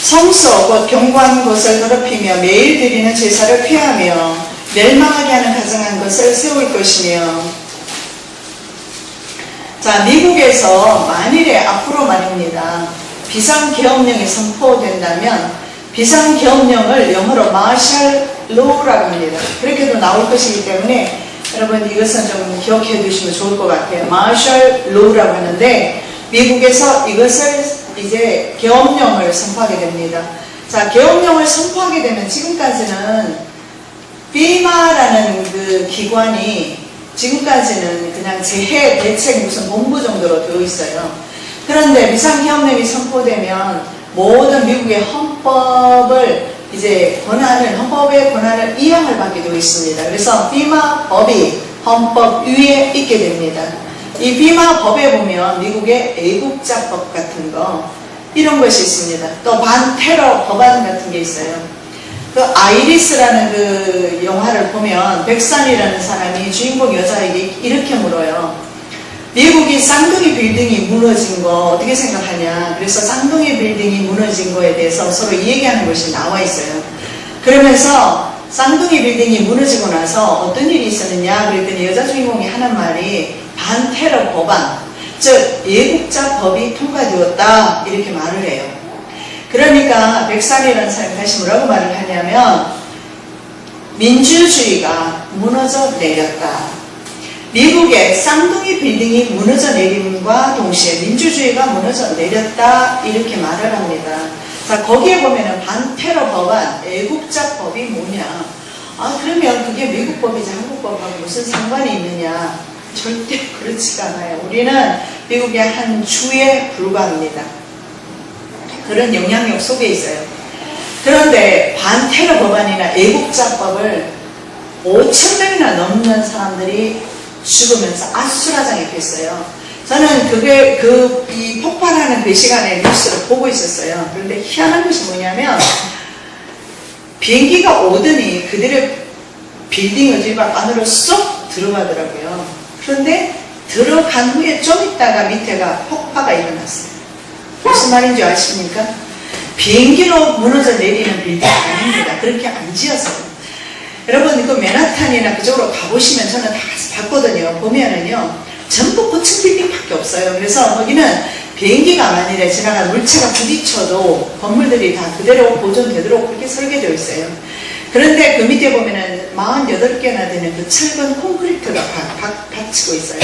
[SPEAKER 1] 성소 곧 견고한 곳을 더럽히며 매일 드리는 제사를 폐하며 멸망하게 하는 가증한 것을 세울 것이며. 자, 미국에서 만일에 앞으로 말입니다. 비상계엄령이 선포된다면 비상계엄령을 영어로 마셜 로우라고 합니다. 그렇게도 나올 것이기 때문에 여러분 이것은 좀 기억해 두시면 좋을 것 같아요. 마셜 로우라고 하는데 미국에서 이것을 이제 계엄령을 선포하게 됩니다. 자, 계엄령을 선포하게 되면 지금까지는 FEMA라는 그 기관이 지금까지는 그냥 재해 대책 무슨 본부 정도로 되어 있어요. 그런데 비상계엄령이 선포되면 모든 미국의 헌법의 권한을 이양을 받게 되어 있습니다. 그래서 FEMA 법이 헌법 위에 있게 됩니다. 이 FEMA 법에 보면 미국의 애국자법 같은 거 이런 것이 있습니다. 또 반테러 법안 같은 게 있어요. 그 아이리스라는 그 영화를 보면 백산이라는 사람이 주인공 여자에게 이렇게 물어요. 미국이 쌍둥이 빌딩이 무너진 거 어떻게 생각하냐. 그래서 쌍둥이 빌딩이 무너진 거에 대해서 서로 얘기하는 것이 나와 있어요. 그러면서 쌍둥이 빌딩이 무너지고 나서 어떤 일이 있었느냐 그랬더니 여자 주인공이 하는 말이 반테러 법안, 즉 예국자 법이 통과되었다 이렇게 말을 해요. 그러니까 백산이라는 사람이 다시 뭐라고 말을 하냐면 민주주의가 무너져 내렸다. 미국의 쌍둥이 빌딩이 무너져 내림과 동시에 민주주의가 무너져 내렸다 이렇게 말을 합니다. 자, 거기에 보면은 반테러 법안, 애국자 법이 뭐냐? 그러면 그게 미국 법이지 한국 법하고 무슨 상관이 있느냐? 절대 그렇지가 않아요. 우리는 미국의 한 주에 불과합니다. 그런 영향력 속에 있어요. 그런데 반테러 법안이나 애국자법을 5,000명이나 넘는 사람들이 죽으면서 아수라장이 됐어요. 저는 이 폭발하는 그 시간에 뉴스를 보고 있었어요. 그런데 희한한 것이 뭐냐면 비행기가 오더니 그들의 빌딩의 집 안으로 쏙 들어가더라고요. 그런데 들어간 후에 좀 있다가 밑에가 폭파가 일어났어요. 무슨 말인지 아십니까? 비행기로 무너져 내리는 빌딩이 아닙니다. 그렇게 안 지었어요. 여러분 그 맨하탄이나 그쪽으로 가보시면 저는 다 봤거든요. 보면은요 전부 고층 빌딩밖에 없어요. 그래서 거기는 비행기가 만일에 지나간 물체가 부딪혀도 건물들이 다 그대로 보존되도록 그렇게 설계되어 있어요. 그런데 그 밑에 보면은 48개나 되는 그 철근 콘크리트가 받치고 있어요.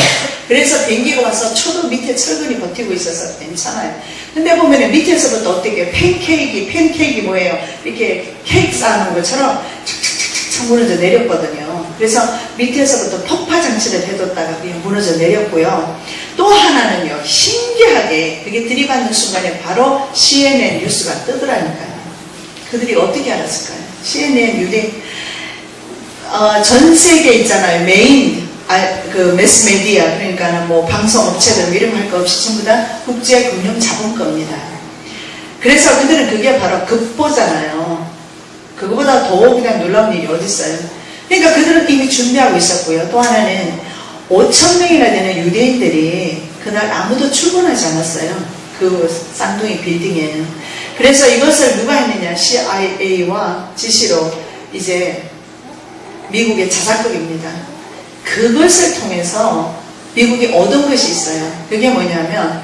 [SPEAKER 1] 그래서 비행기가 와서 쳐도 밑에 철근이 버티고 있어서 괜찮아요. 근데 보면은 밑에서부터 어떻게 팬케이크 뭐예요? 이렇게 케이크 쌓는 것처럼 착착착착 무너져 내렸거든요. 그래서 밑에서부터 폭파 장치를 해뒀다가 그냥 무너져 내렸고요. 또 하나는요, 신기하게 그게 들이받는 순간에 바로 CNN 뉴스가 뜨더라니까요. 그들이 어떻게 알았을까요? CNN 뉴스 전 세계 있잖아요. 메인 그 매스메디아, 그러니까 뭐 방송업체들 이런 거 할 거 없이 전부 다 국제금융자본가입니다. 그래서 그들은 그게 바로 급보잖아요. 그거보다 더 그냥 놀라운 일이 어디 있어요. 그러니까 그들은 이미 준비하고 있었고요. 또 하나는 5,000명이나 되는 유대인들이 그날 아무도 출근하지 않았어요. 그 쌍둥이 빌딩에는. 그래서 이것을 누가 했느냐, CIA와 지시로 이제 미국의 자작극입니다. 그것을 통해서 미국이 얻은 것이 있어요. 그게 뭐냐면,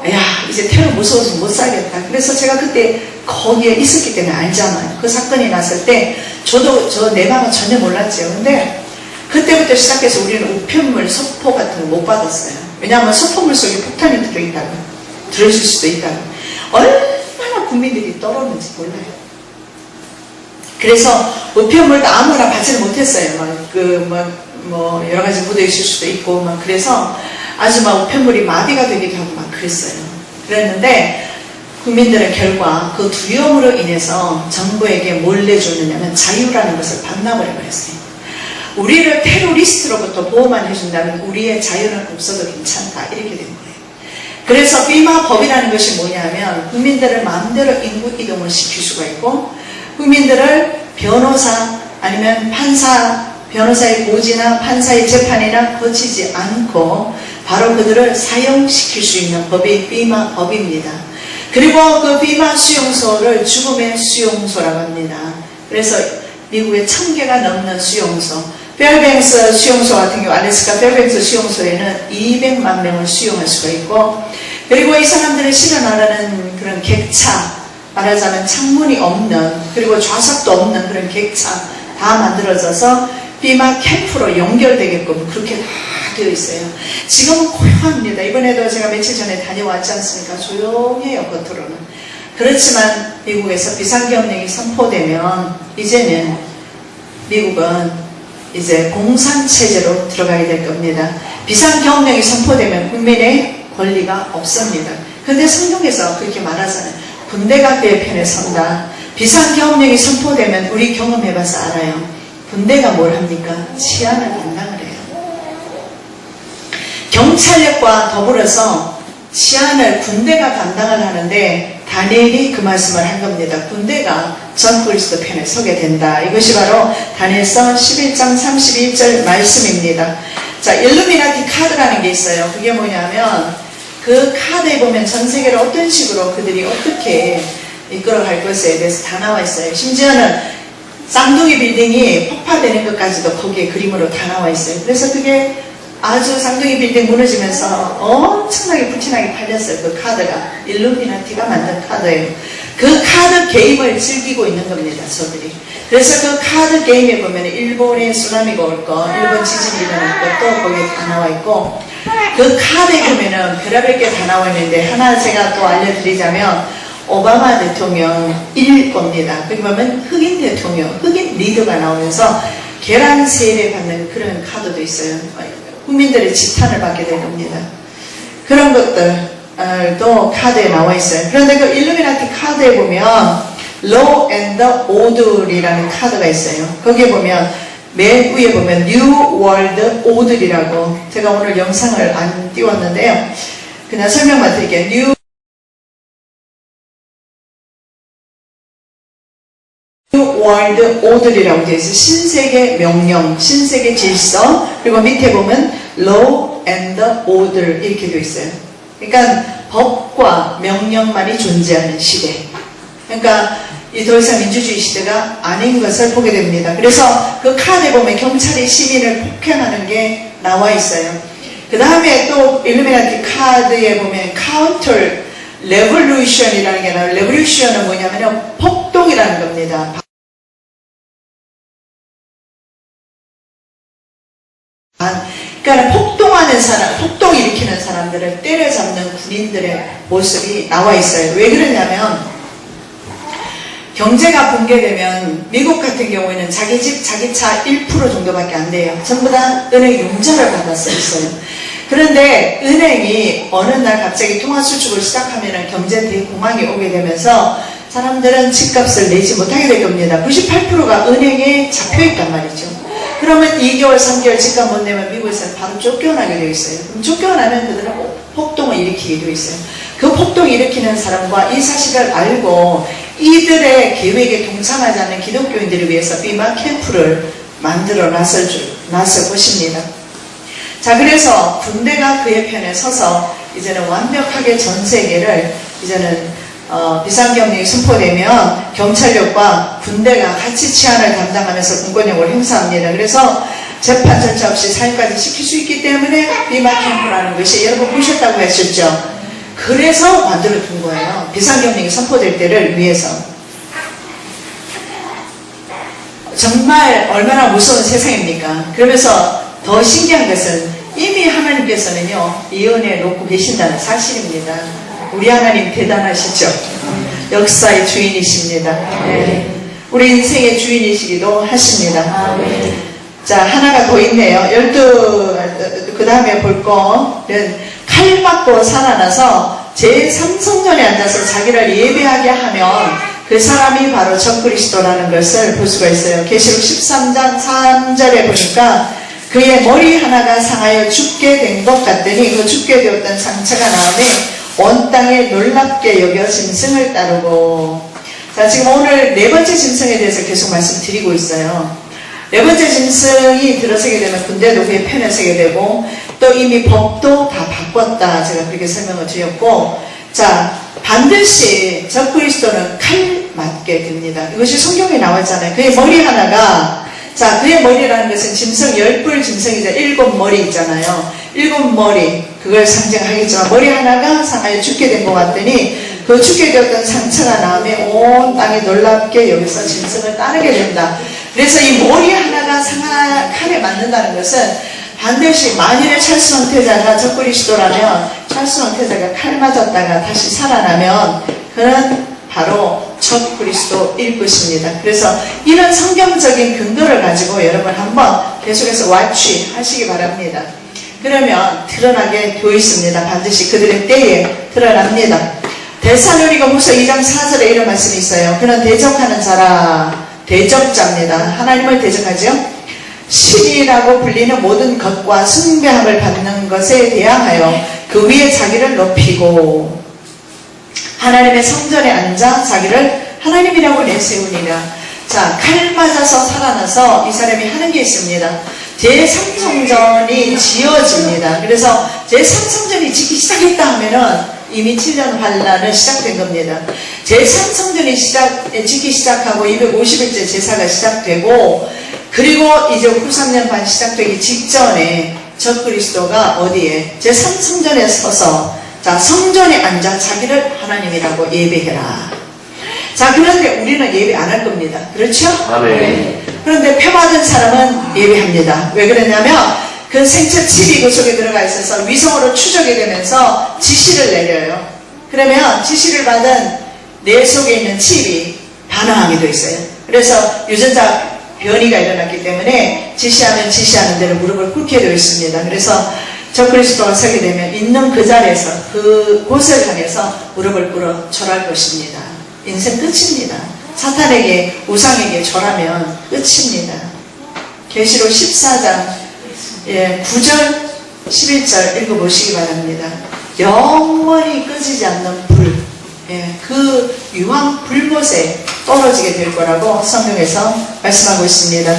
[SPEAKER 1] 야, 이제 테러 무서워서 못 살겠다. 그래서 제가 그때 거기에 있었기 때문에 알잖아요. 그 사건이 났을 때 저도 내 마음은 전혀 몰랐죠. 근데 그때부터 시작해서 우리는 우편물, 서포 같은 거 못 받았어요. 왜냐하면 서포물 속에 폭탄이 들어있다고, 들어있을 수도 있다고. 얼마나 국민들이 떨었는지 몰라요. 그래서 우편물도 아무나 받지를 못했어요. 뭐 여러 가지 묻어 있을 수도 있고 막 그래서 아주 막 우편물이 마비가 되기도 하고 막 그랬어요. 그랬는데 국민들은 결과 그 두려움으로 인해서 정부에게 뭘 내줬느냐면 자유라는 것을 반납을 해버렸어요. 우리를 테러리스트로부터 보호만 해준다면 우리의 자유는 없어도 괜찮다, 이렇게 된 거예요. 그래서 비마 법이라는 것이 뭐냐면 국민들을 마음대로 인구 이동을 시킬 수가 있고, 국민들을 변호사 아니면 판사, 변호사의 고지나 판사의 재판이나 거치지 않고 바로 그들을 사용시킬 수 있는 법이 비마 법입니다. 그리고 그 비마 수용소를 죽음의 수용소라고 합니다. 그래서 미국에 1000개가 넘는 수용소, 페어뱅스 수용소 같은 경우, 알래스카 페어뱅스 수용소에는 200만 명을 수용할 수가 있고, 그리고 이 사람들을 실어나가는 그런 객차, 말하자면 창문이 없는, 그리고 좌석도 없는 그런 객차 다 만들어져서 비마 캠프로 연결되게끔 그렇게 다 되어 있어요. 지금은 고요합니다. 이번에도 제가 며칠 전에 다녀왔지 않습니까? 조용해요, 겉으로는. 그렇지만 미국에서 비상계엄령이 선포되면 이제는 미국은 이제 공산체제로 들어가게 될 겁니다. 비상계엄령이 선포되면 국민의 권리가 없습니다. 그런데 성경에서 그렇게 말하잖아요. 군대가 그의 편에 선다. 비상계엄령이 선포되면 우리 경험해봐서 알아요. 군대가 뭘 합니까? 치안을 담당을 해요. 경찰력과 더불어서 치안을 군대가 담당을 하는데 다니엘이 그 말씀을 한 겁니다. 군대가 전 그리스도 편에 서게 된다. 이것이 바로 다니엘서 11장 31절 말씀입니다. 자, 일루미나티 카드라는 게 있어요. 그게 뭐냐면 그 카드에 보면 전 세계를 어떤 식으로 그들이 어떻게 이끌어갈 것에 대해서 다 나와 있어요. 심지어는 쌍둥이 빌딩이 폭파되는 것까지도 거기에 그림으로 다 나와 있어요. 그래서 그게 아주 쌍둥이 빌딩 무너지면서 엄청나게 불티나게 팔렸어요. 그 카드가 일루미나티가 만든 카드예요. 그 카드 게임을 즐기고 있는 겁니다, 저들이. 그래서 그 카드 게임에 보면 일본의 쓰나미가 올 거, 일본 지진이 일어날 것도 거기에 다 나와 있고, 그 카드에 보면은 별의별 게 다 나와 있는데 하나 제가 또 알려드리자면 오바마 대통령 1겁니다. 거기 보면 흑인 대통령, 흑인 리더가 나오면서 계란 세례 받는 그런 카드도 있어요. 국민들의 지탄을 받게 될 겁니다. 그런 것들도 카드에 나와 있어요. 그런데 그 일루미나티 카드에 보면 Law and Order이라는 카드가 있어요. 거기에 보면 맨 위에 보면 New World Order이라고, 제가 오늘 영상을 안 띄웠는데요. 그냥 설명만 드릴게요. New 월드 오더이라고 되어 있어요. 신세계 명령, 신세계 질서, 그리고 밑에 보면 Law and Order 이렇게 되어 있어요. 그러니까 법과 명령만이 존재하는 시대. 그러니까 이 더 이상 민주주의 시대가 아닌 것을 보게 됩니다. 그래서 그 카드에 보면 경찰이 시민을 폭행하는 게 나와 있어요. 그 다음에 또 일루미나티 카드에 보면 Counter Revolution이라는 게 나와요. Revolution은 뭐냐면 폭동이라는 겁니다. 그러니까 폭동하는 사람, 폭동 일으키는 사람들을 때려잡는 군인들의 모습이 나와 있어요. 왜 그러냐면 경제가 붕괴되면 미국 같은 경우에는 자기 집, 자기 차 1% 정도밖에 안 돼요. 전부 다 은행 융자를 받아서 있어요. 그런데 은행이 어느 날 갑자기 통화수축을 시작하면 경제 대공황이 오게 되면서 사람들은 집값을 내지 못하게 될 겁니다. 98%가 은행에 잡혀있단 말이죠. 그러면 2개월, 3개월 집값 못 내면 미국에서는 바로 쫓겨나게 되어 있어요. 그럼 쫓겨나면 그들은 폭동을 일으키게 되어 있어요. 그 폭동 일으키는 사람과 이 사실을 알고 이들의 계획에 동참하지 않는 기독교인들을 위해서 비마 캠프를 만들어 나설 것입니다. 자, 그래서 군대가 그의 편에 서서 이제는 완벽하게 전 세계를 이제는 비상경력이 선포되면 경찰력과 군대가 같이 치안을 담당하면서 군권력을 행사합니다. 그래서 재판 절차 없이 사형까지 시킬 수 있기 때문에 비마 캠프라는 것이 여러분 보셨다고 했었죠. 그래서 만들어둔 거예요. 비상경력이 선포될 때를 위해서. 정말 얼마나 무서운 세상입니까? 그러면서 더 신기한 것은 이미 하나님께서는요, 이 은혜 놓고 계신다는 사실입니다. 우리 하나님 대단하시죠? 역사의 주인이십니다. 네. 우리 인생의 주인이시기도 하십니다. 자, 하나가 더 있네요. 그 다음에 볼 거는 칼 맞고 살아나서 제3성전에 앉아서 자기를 예배하게 하면 그 사람이 바로 적그리스도라는 것을 볼 수가 있어요. 계시록 13장 3절에 보니까 그의 머리 하나가 상하여 죽게 된 것 같더니 그 죽게 되었던 상처가 나오니 온 땅에 놀랍게 여겨 짐승을 따르고. 자, 지금 오늘 네 번째 짐승에 대해서 계속 말씀드리고 있어요. 네 번째 짐승이 들어서게 되면 군대도 그의 편에 서게 되고 또 이미 법도 다 바꿨다. 제가 그렇게 설명을 드렸고, 자, 반드시 적그리스도는 칼 맞게 됩니다. 이것이 성경에 나와 있잖아요. 그의 머리 하나가, 자, 그의 머리라는 것은 짐승 10뿔 짐승이죠. 7머리 있잖아요. 7머리, 그걸 상징하겠지만 머리 하나가 상하여 죽게 된 것 같더니 그 죽게 되었던 상처가 나오면 온 땅에 놀랍게 여기서 짐승을 따르게 된다. 그래서 이 머리 하나가 칼에 맞는다는 것은 반드시 만일에 찰스 황태자가 적그리스도라면 찰스 황태자가 칼 맞았다가 다시 살아나면 그는 바로 적그리스도일 것입니다. 그래서 이런 성경적인 근거를 가지고 여러분 한번 계속해서 와치하시기 바랍니다. 그러면 드러나게 되어 있습니다. 반드시 그들의 때에 드러납니다. 데살로니가후서 2장 4절에 이런 말씀이 있어요. 그는 대적하는 자라, 대적자입니다. 하나님을 대적하죠. 신이라고 불리는 모든 것과 숭배함을 받는 것에 대항하여 그 위에 자기를 높이고 하나님의 성전에 앉아 자기를 하나님이라고 내세우니라. 자, 칼 맞아서 살아나서 이 사람이 하는 게 있습니다. 제3성전이 지어집니다. 그래서 제3성전이 짓기 시작했다 하면은 이미 7년 환란은 시작된 겁니다. 제3성전이 짓기 시작하고 250일째 제사가 시작되고 그리고 이제 후 3년 반 시작되기 직전에 적그리스도가 어디에? 제3성전에 서서 자, 성전에 앉아 자기를 하나님이라고 예배해라. 자, 그런데 우리는 예배 안 할 겁니다. 그렇죠?
[SPEAKER 12] 아멘.
[SPEAKER 1] 그런데 표받은 사람은 예배합니다. 왜 그러냐면 그 생체 칩이 그 속에 들어가 있어서 위성으로 추적이 되면서 지시를 내려요. 그러면 지시를 받은 내 속에 있는 칩이 반응하게 되어 있어요. 그래서 유전자 변이가 일어났기 때문에 지시하면 지시하는 대로 무릎을 꿇게 되어 있습니다. 그래서 적그리스도가 서게 되면 있는 그 자리에서 그곳을 향해서 무릎을 꿇어 절할 것입니다. 인생 끝입니다. 사탄에게 우상에게 절하면 끝입니다. 계시록 14장 9절 11절 읽어보시기 바랍니다. 영원히 꺼지지 않는 불, 그 유황 불못에 떨어지게 될 거라고 성경에서 말씀하고 있습니다.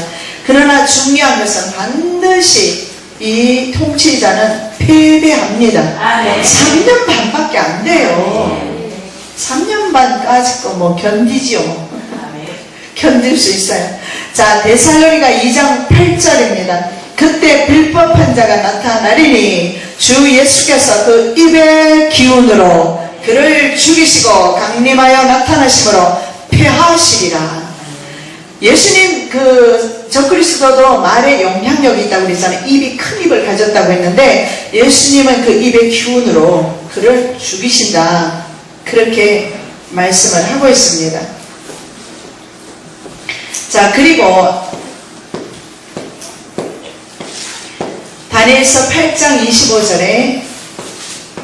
[SPEAKER 1] 그러나 중요한 것은 반드시 이 통치자는 패배합니다. 3년 반밖에 안 돼요. 3년 반까지 거 뭐 견디지요. 견딜 수 있어요. 자, 데살로니가 2장 8절입니다. 그때 불법한 자가 나타나리니 주 예수께서 그 입의 기운으로 그를 죽이시고 강림하여 나타나심으로 패하시리라. 예수님 그 적그리스도도 말에 영향력이 있다고 그랬잖아요. 입이 큰 입을 가졌다고 했는데 예수님은 그 입의 기운으로 그를 죽이신다. 그렇게 말씀을 하고 있습니다. 자, 그리고 다니엘서 8장 25절에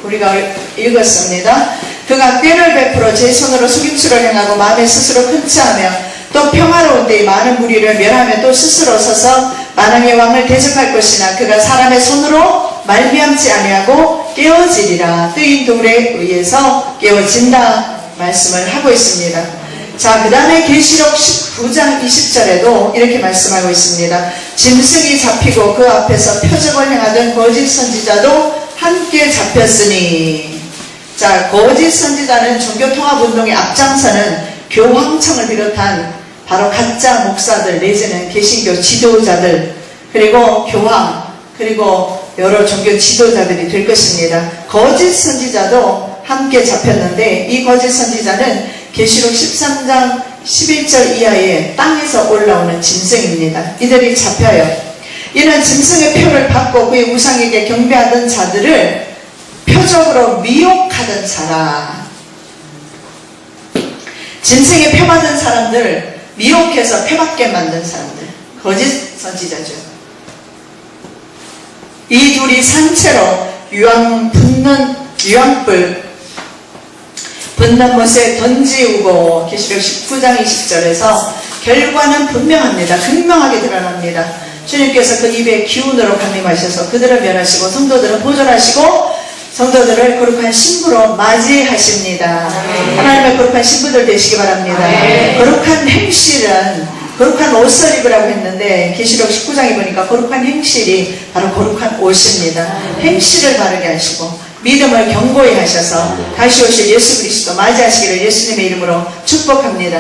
[SPEAKER 1] 우리가 읽었습니다. 그가 꾀를 베풀어 제 손으로 속임수를 행하고 마음에 스스로 큰치하며 또 평화로운 데에 많은 무리를 멸하며 또 스스로 서서 만왕의 왕을 대적할 것이나 그가 사람의 손으로 말미암지 아니하고 깨어지리라. 뜨인 돌에 의해서 깨어진다 말씀을 하고 있습니다. 자, 그 다음에 계시록 19장 20절에도 이렇게 말씀하고 있습니다. 짐승이 잡히고 그 앞에서 표적을 행하던 거짓 선지자도 함께 잡혔으니. 자, 거짓 선지자는 종교통합운동의 앞장서는 교황청을 비롯한 바로 가짜 목사들 내지는 개신교 지도자들 그리고 교황 그리고 여러 종교 지도자들이 될 것입니다. 거짓 선지자도 함께 잡혔는데 이 거짓 선지자는 계시록 13장 11절 이하의 땅에서 올라오는 짐승입니다. 이들이 잡혀요. 이는 짐승의 표를 받고 그의 우상에게 경배하던 자들을 표적으로 미혹하던 사람. 짐승의 표 받은 사람들 미혹해서 표 받게 만든 사람들. 거짓 선지자죠. 이 둘이 산채로 유황불 분난 못에 던지우고 계시록 19장 20절에서 결과는 분명합니다. 극명하게 드러납니다. 주님께서 그 입의 기운으로 강림하셔서 그들을 멸하시고 성도들은 보존하시고 성도들을 거룩한 신부로 맞이하십니다. 하나님의 거룩한 신부들 되시기 바랍니다. 거룩한 행실은 거룩한 옷을 입으라고 했는데 계시록 19장에 보니까 거룩한 행실이 바로 거룩한 옷입니다. 행실을 바르게 하시고 믿음을 견고히 하셔서 다시 오실 예수 그리스도 맞이하시기를 예수님의 이름으로 축복합니다.